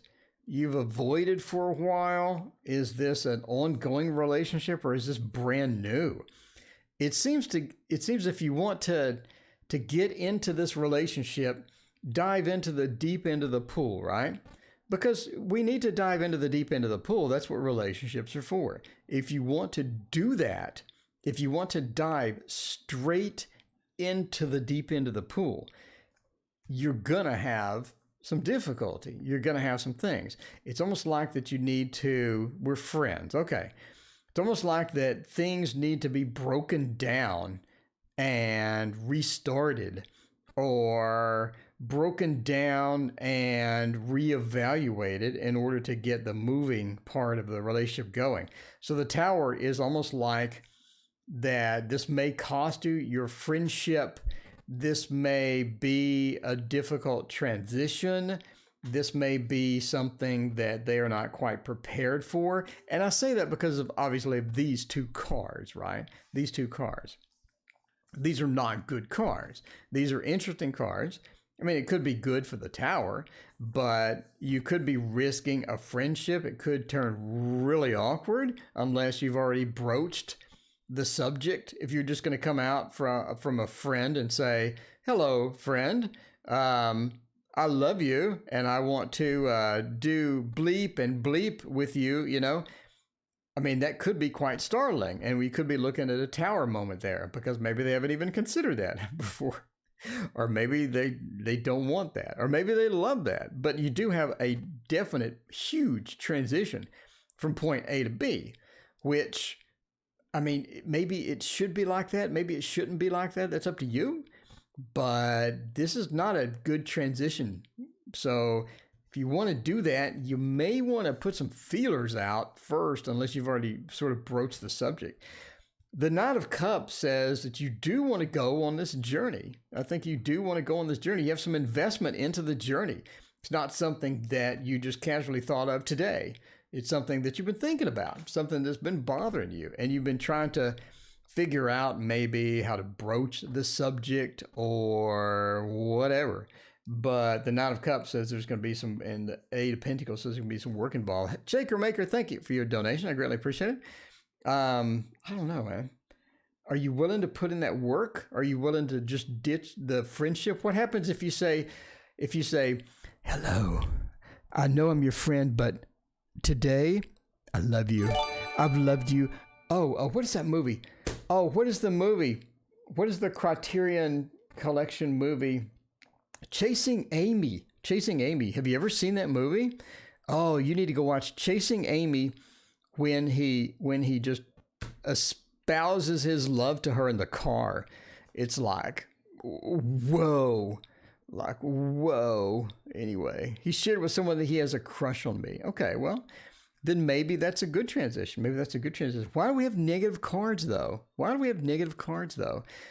you've avoided for a while? Is this an ongoing relationship, or is this brand new? It seems if you want to get into this relationship, dive into the deep end of the pool, right? Because we need to dive into the deep end of the pool. That's what relationships are for. If you want to do that, if you want to dive straight into the deep end of the pool, you're gonna have some difficulty. You're gonna have some things. It's almost like that we're friends. Okay. It's almost like that things need to be broken down and restarted, or broken down and reevaluated in order to get the moving part of the relationship going. So the Tower is almost like that. This may cost you your friendship. This may be a difficult transition. This may be something that they are not quite prepared for. And I say that because of, obviously, these two cards, right? These two cards. These are not good cards. These are interesting cards. I mean, it could be good for the Tower, but you could be risking a friendship. It could turn really awkward unless you've already broached the subject. If you're just going to come out from a friend and say, "Hello, friend, I love you, and I want to do bleep and bleep with you," you know, I mean, that could be quite startling, and we could be looking at a Tower moment there, because maybe they haven't even considered that before, or maybe they don't want that, or maybe they love that. But you do have a definite huge transition from point A to B, which I mean, maybe it should be like that. Maybe it shouldn't be like that. That's up to you. But this is not a good transition. So if you want to do that, you may want to put some feelers out first, unless you've already sort of broached the subject. The Knight of Cups says that you do want to go on this journey. I think you do want to go on this journey. You have some investment into the journey. It's not something that you just casually thought of today. It's something that you've been thinking about, something that's been bothering you, and you've been trying to figure out maybe how to broach the subject or whatever. But the Knight of Cups says there's going to be some, and the Eight of Pentacles says there's going to be some work involved. Shaker Maker, thank you for your donation. I greatly appreciate it. I don't know, man. Are you willing to put in that work? Are you willing to just ditch the friendship? What happens if you say, hello, I know I'm your friend, but today I love you. I've loved you. Oh, what is that movie? Oh, what is the movie? What is the Criterion Collection movie? Chasing Amy. Chasing Amy. Have you ever seen that movie? Oh, you need to go watch Chasing Amy when he just espouses his love to her in the car. It's like, whoa. Like, whoa. Anyway, he shared with someone that he has a crush on me. Okay, well, then maybe that's a good transition. Maybe that's a good transition. Why do we have negative cards, though?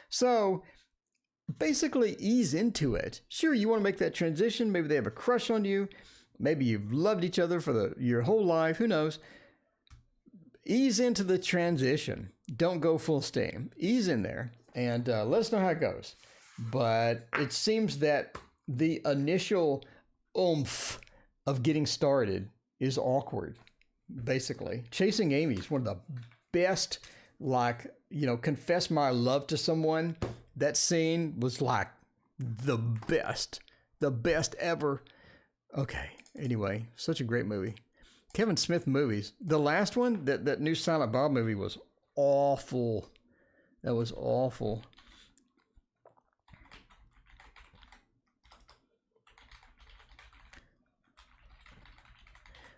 So basically ease into it. Sure, you want to make that transition. Maybe they have a crush on you. Maybe you've loved each other for your whole life. Who knows? Ease into the transition. Don't go full steam. Ease in there and let us know how it goes. But it seems that the initial oomph of getting started is awkward, basically. Chasing Amy is one of the best, confess my love to someone. That scene was like the best ever. Okay, anyway, such a great movie. Kevin Smith movies. The last one, that new Silent Bob movie was awful. That was awful.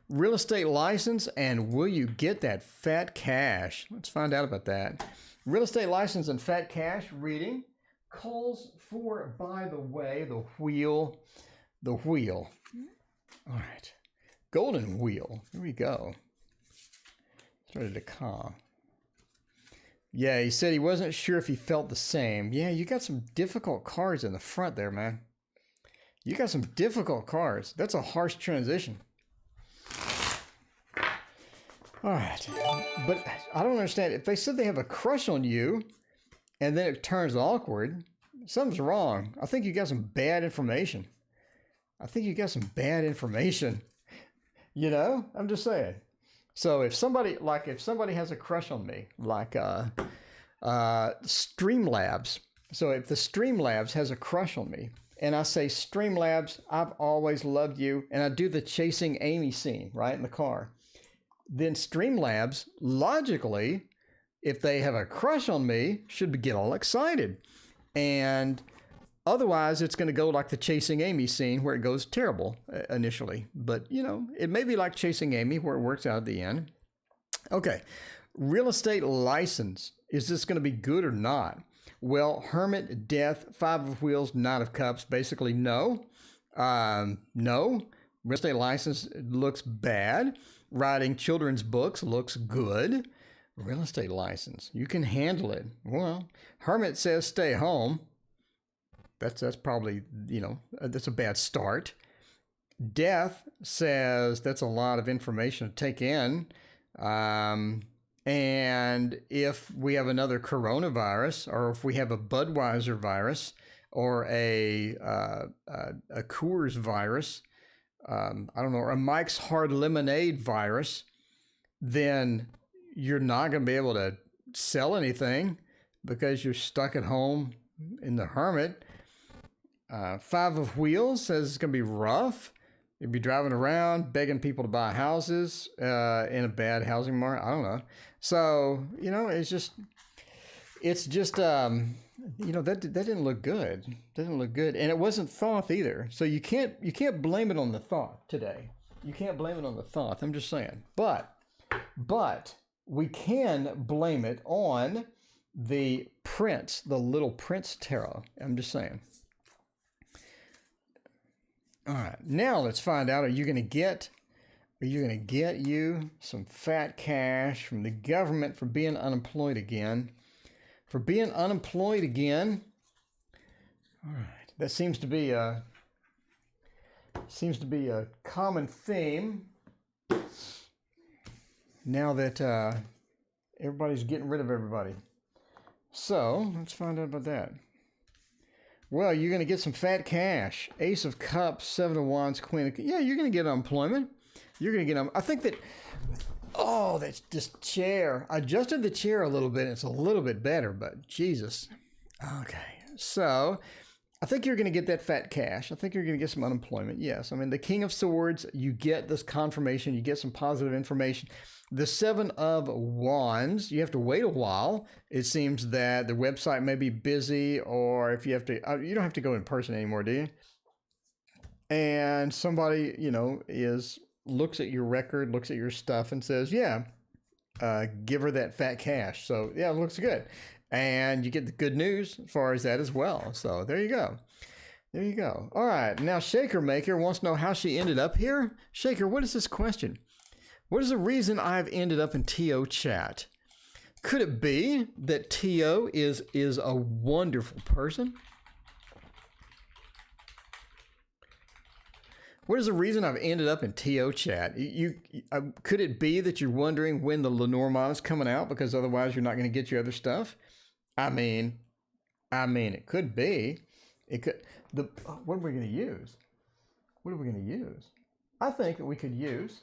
Real estate license, and will you get that fat cash? Let's find out about that. Real estate license and fat cash reading calls for, by the way, the wheel. All right. Golden wheel. Here we go. Started to calm. Yeah, he said he wasn't sure if he felt the same. Yeah, you got some difficult cards in the front there, man. You got some difficult cards. That's a harsh transition. All right. But I don't understand. If they said they have a crush on you and then it turns awkward, something's wrong. I think you got some bad information. You know, I'm just saying. So if somebody has a crush on me, like Streamlabs. So if the Streamlabs has a crush on me, and I say, Streamlabs, I've always loved you, and I do the Chasing Amy scene, right, in the car, then Streamlabs, logically, if they have a crush on me, should get all excited. And otherwise, it's going to go like the Chasing Amy scene where it goes terrible initially. But, you know, it may be like Chasing Amy where it works out at the end. Okay. Real estate license. Is this going to be good or not? Well, Hermit, Death, Five of Wheels, Knight of Cups. Basically, no. No. Real estate license looks bad. Writing children's books looks good. Real estate license. You can handle it. Well, Hermit says stay home. That's probably, you know, that's a bad start. Death says that's a lot of information to take in. And if we have another coronavirus, or if we have a Budweiser virus, or a Coors virus, I don't know, or a Mike's Hard Lemonade virus, then you're not going to be able to sell anything because you're stuck at home in the Hermit. Five of Wheels says it's going to be rough. You'll be driving around begging people to buy houses in a bad housing market. I don't know. So, you know, it's just you know, that didn't look good. Didn't look good. And it wasn't Thoth either. So you can't blame it on the Thoth today. You can't blame it on the Thoth. I'm just saying. But we can blame it on the Prince, the Little Prince Tarot. I'm just saying. All right, now let's find out, are you going to get you some fat cash from the government for being unemployed again? For being unemployed again. All right, that seems to be a common theme now that everybody's getting rid of everybody. So let's find out about that. Well, you're going to get some fat cash. Ace of Cups, Seven of Wands, Queen of... Yeah, you're going to get unemployment. You're going to get... I think that... Oh, that's just chair. I adjusted the chair a little bit. It's a little bit better, but Jesus. Okay. So, I think you're going to get that fat cash. I think you're going to get some unemployment. Yes. I mean, the King of Swords, you get this confirmation. You get some positive information. The Seven of Wands, you have to wait a while. It seems that the website may be busy, or if you have to, you don't have to go in person anymore, do you? And somebody, looks at your record, looks at your stuff and says, yeah, give her that fat cash. So yeah, it looks good. And you get the good news as far as that as well. So there you go. There you go. All right. Now Shaker Maker wants to know how she ended up here. Shaker, what is this question? What is the reason I've ended up in TO chat? Could it be that TO is a wonderful person? What is the reason I've ended up in TO chat? Could it be that you're wondering when the Lenormand is coming out, because otherwise you're not going to get your other stuff? I mean, it could be. It could. What are we going to use? What are we going to use? I think that we could use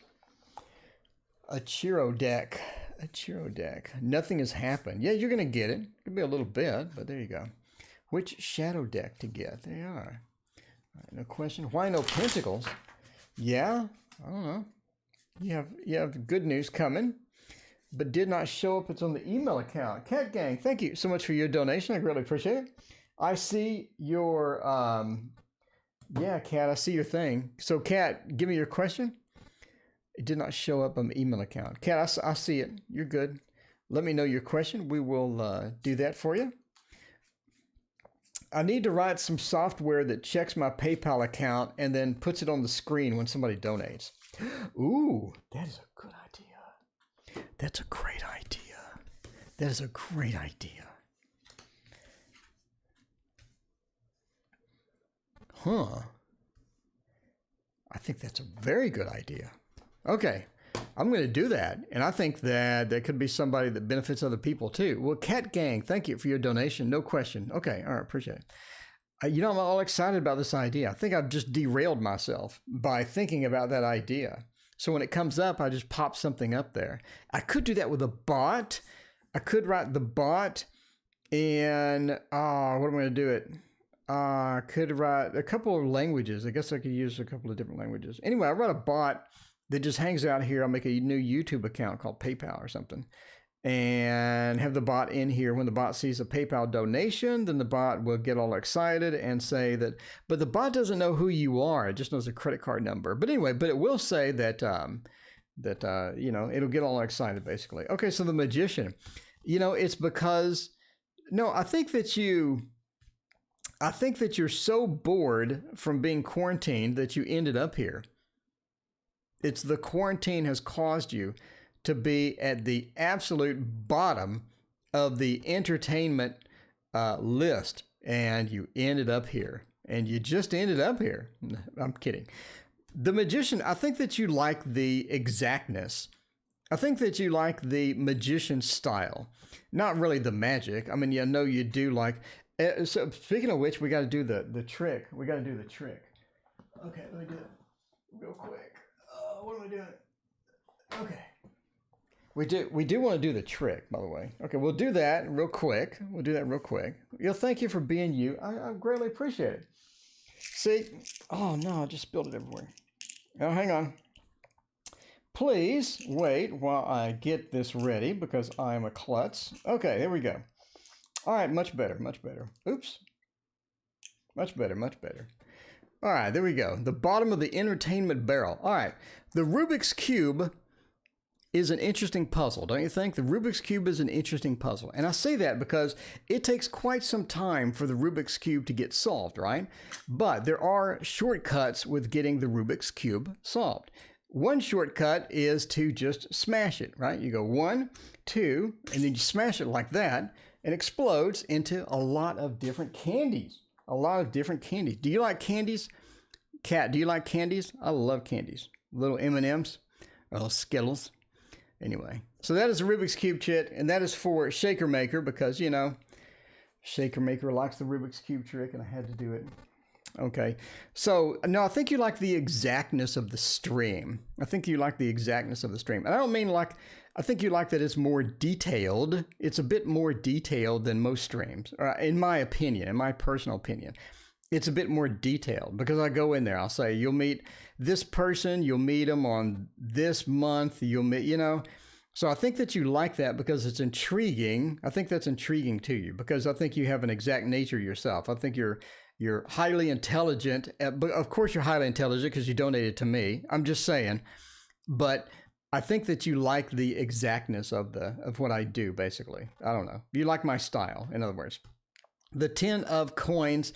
a Chiro deck. A Chiro deck. Nothing has happened. Yeah, you're going to get it. It could be a little bit, but there you go. Which shadow deck to get? There you are. All right, no question. Why no Pentacles? Yeah, I don't know. You have good news coming, but did not show up. It's on the email account. Cat Gang, thank you so much for your donation. I really appreciate it. I see your, yeah, Cat, I see your thing. So, Cat, give me your question. It did not show up on the email account. Cat, I see it. You're good. Let me know your question. We will do that for you. I need to write some software that checks my PayPal account and then puts it on the screen when somebody donates. Ooh, that is a good idea. That's a great idea. That is a great idea. Huh. I think that's a very good idea. Okay, I'm going to do that. And I think that there could be somebody that benefits other people too. Well, Cat Gang, thank you for your donation. No question. Okay, all right, appreciate it. I'm all excited about this idea. I think I've just derailed myself by thinking about that idea. So when it comes up, I just pop something up there. I could do that with a bot. I could write the bot in, what am I going to do it? I could write a couple of languages. I guess I could use a couple of different languages. Anyway, I write a bot that just hangs out here. I'll make a new YouTube account called PayPal or something and have the bot in here. When the bot sees a PayPal donation, then the bot will get all excited and say that, but the bot doesn't know who you are. It just knows a credit card number. But anyway, but it will say that, it'll get all excited basically. Okay. So the Magician, it's because, no, I think that you're so bored from being quarantined that you ended up here. It's the quarantine has caused you to be at the absolute bottom of the entertainment list, and you ended up here. And you just ended up here. I'm kidding. The Magician, I think that you like the exactness. I think that you like the magician style, not really the magic. I mean, I know you do like. So speaking of which, we got to do the trick. We got to do the trick. Okay, let me do it real quick. What am I doing? Okay. We do want to do the trick, by the way. Okay, we'll do that real quick. Thank you for being you. I greatly appreciate it. See? Oh, no, I just spilled it everywhere. Oh, hang on. Please wait while I get this ready because I am a klutz. Okay, here we go. All right, much better. Oops. Much better. All right, there we go. The bottom of the entertainment barrel. All right, the Rubik's Cube is an interesting puzzle, don't you think? The Rubik's Cube is an interesting puzzle. And I say that because it takes quite some time for the Rubik's Cube to get solved, right? But there are shortcuts with getting the Rubik's Cube solved. One shortcut is to just smash it, right? You go 1, 2, and then you smash it like that, and it explodes into a lot of different candies. A lot of different candies. Do you like candies? Kat, do you like candies? I love candies. Little M&Ms, or little Skittles. Anyway, so that is a Rubik's Cube trick, and that is for Shaker Maker because, you know, Shaker Maker likes the Rubik's Cube trick, and I had to do it. Okay, so no, I think you like the exactness of the stream. I think you like the exactness of the stream. And I don't mean like, I think you like that it's more detailed. It's a bit more detailed than most streams, in my opinion, in my personal opinion. It's a bit more detailed because I go in there, I'll say, you'll meet this person, you'll meet them on this month, you'll meet, you know. So I think that you like that because it's intriguing. I think that's intriguing to you because I think you have an exact nature yourself. I think you're highly intelligent, but of course you're highly intelligent because you donated to me. I'm just saying, but I think that you like the exactness of what I do, basically. I don't know. You like my style, in other words. The 10 of coins,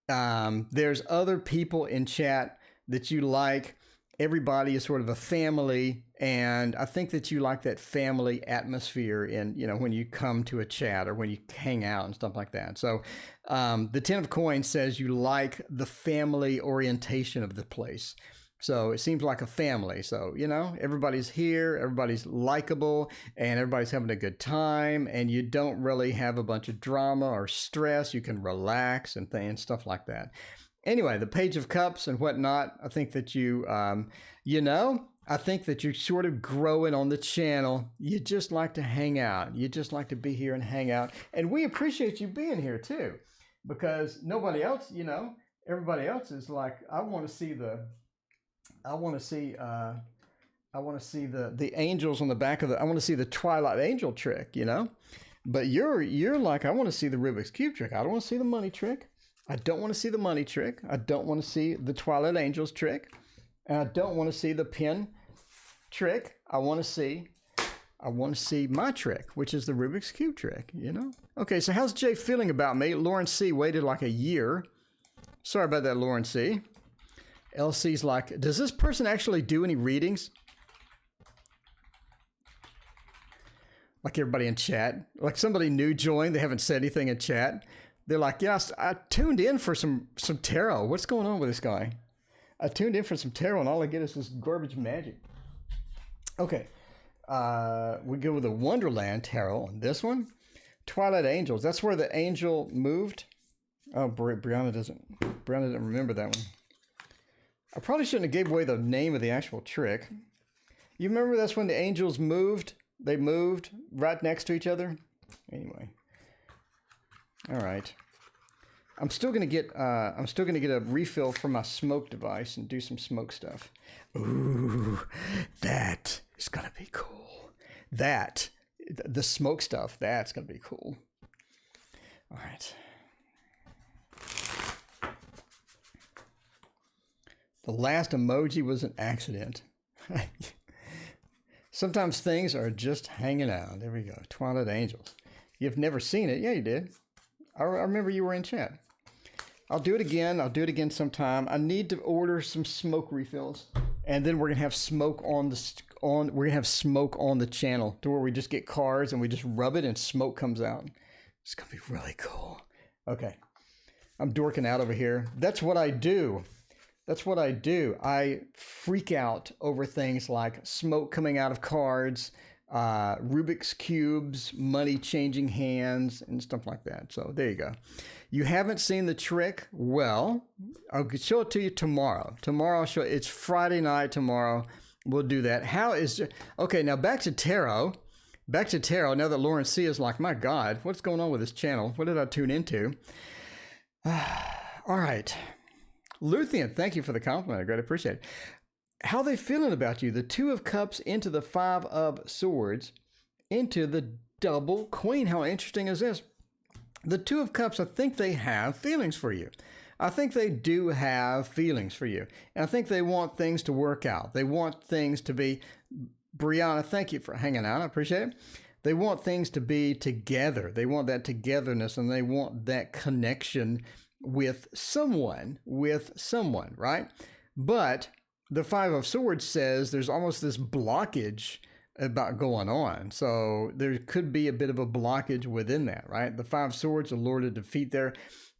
there's other people in chat that you like. Everybody is sort of a family, and I think that you like that family atmosphere in, you know, when you come to a chat or when you hang out and stuff like that. So the 10 of coins says you like the family orientation of the place. So it seems like a family. So, you know, everybody's here, everybody's likable, and everybody's having a good time, and you don't really have a bunch of drama or stress. You can relax and stuff like that. Anyway, the Page of Cups and whatnot, I think that you, you know, I think that you're sort of growing on the channel. You just like to hang out. You just like to be here and hang out. And we appreciate you being here too, because nobody else, you know, everybody else is like, I want to see the angels on the back of I want to see the Twilight Angel trick, you know, but you're like, I want to see the Rubik's Cube trick. I don't want to see the money trick. I don't want to see the money trick. I don't want to see the Twilight Angels trick. And I don't want to see the pin trick. I want to see my trick, which is the Rubik's Cube trick, you know? Okay, so how's Jay feeling about me? Lauren C. waited like a year. Sorry about that, Lauren C. LC's like, does this person actually do any readings? Like everybody in chat. Like somebody new joined, they haven't said anything in chat. They're like, yes, I tuned in for some tarot. What's going on with this guy? I tuned in for some tarot, and all I get is this garbage magic. Okay. We go with the Wonderland Tarot on this one. Twilight Angels. That's where the angel moved. Oh, Brianna doesn't remember that one. I probably shouldn't have gave away the name of the actual trick. You remember that's when the angels moved? They moved right next to each other? Anyway. All right. I'm still gonna get a refill for my smoke device and do some smoke stuff. Ooh, that is gonna be cool. The smoke stuff, that's gonna be cool. All right. The last emoji was an accident. Sometimes things are just hanging out. There we go. Twilight Angels. You've never seen it? Yeah, you did. I remember you were in chat. I'll do it again. I'll do it again sometime. I need to order some smoke refills, and then we're gonna have smoke on the channel to where we just get cards and we just rub it and smoke comes out. It's gonna be really cool. Okay, I'm dorking out over here. That's what I do. I freak out over things like smoke coming out of cards, Rubik's Cubes, money changing hands, and stuff like that. So there you go. You haven't seen the trick? Well, I'll show it to you tomorrow. Tomorrow I'll show it. It's Friday night tomorrow. We'll do that. Okay, now back to tarot. Now that Lauren C. is like, my God, what's going on with this channel? What did I tune into? All right. Luthien, thank you for the compliment. I greatly appreciate it. How are they feeling about you? The 2 of Cups into the 5 of Swords into the double Queen. How interesting is this? The 2 of Cups, I think they have feelings for you. I think they do have feelings for you. And I think they want things to work out. They want things to be Brianna, thank you for hanging out. I appreciate it. They want things to be together. They want that togetherness, and they want that connection with someone, right? But the Five of Swords says there's almost this blockage about going on. So there could be a bit of a blockage within that, right? The Five of Swords, a lord of defeat there.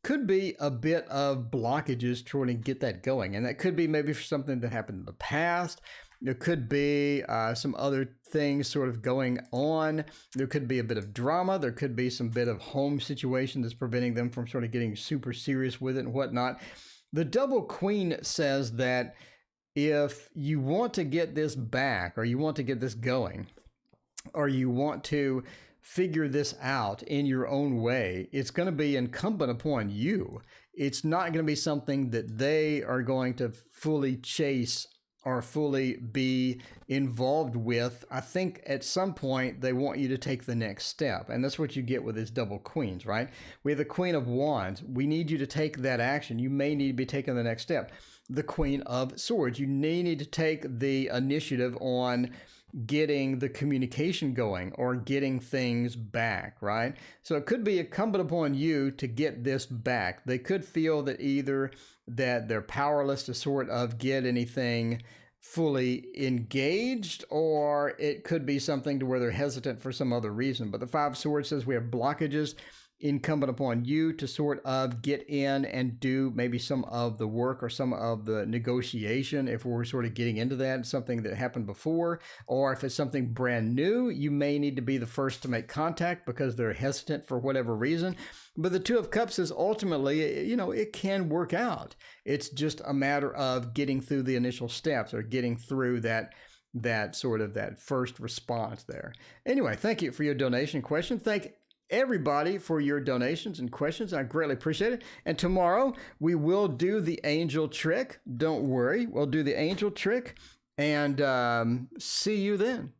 Could be a bit of blockages trying to get that going. And that could be maybe for something that happened in the past. There could be some other things sort of going on. There could be a bit of drama. There could be some bit of home situation that's preventing them from sort of getting super serious with it and whatnot. The Double Queen says that if you want to get this back, or you want to get this going, or you want to figure this out in your own way, it's going to be incumbent upon you. It's not going to be something that they are going to fully chase or fully be involved with. I think at some point they want you to take the next step. And that's what you get with these double queens, right? We have the Queen of Wands. We need you to take that action. You may need to be taking the next step. The Queen of Swords. You need to take the initiative on getting the communication going or getting things back, right? So it could be incumbent upon you to get this back. They could feel that either that they're powerless to sort of get anything fully engaged, or it could be something to where they're hesitant for some other reason. But the Five of Swords says we have blockages, incumbent upon you to sort of get in and do maybe some of the work or some of the negotiation. If we're sort of getting into that, something that happened before, or if it's something brand new, you may need to be the first to make contact because they're hesitant for whatever reason. But the Two of Cups is ultimately, it can work out. It's just a matter of getting through the initial steps or getting through that sort of that first response there. Anyway, thank you for your donation question. Thank everybody for your donations and questions. I greatly appreciate it. And tomorrow we will do the angel trick. Don't worry, we'll do the angel trick, and see you then.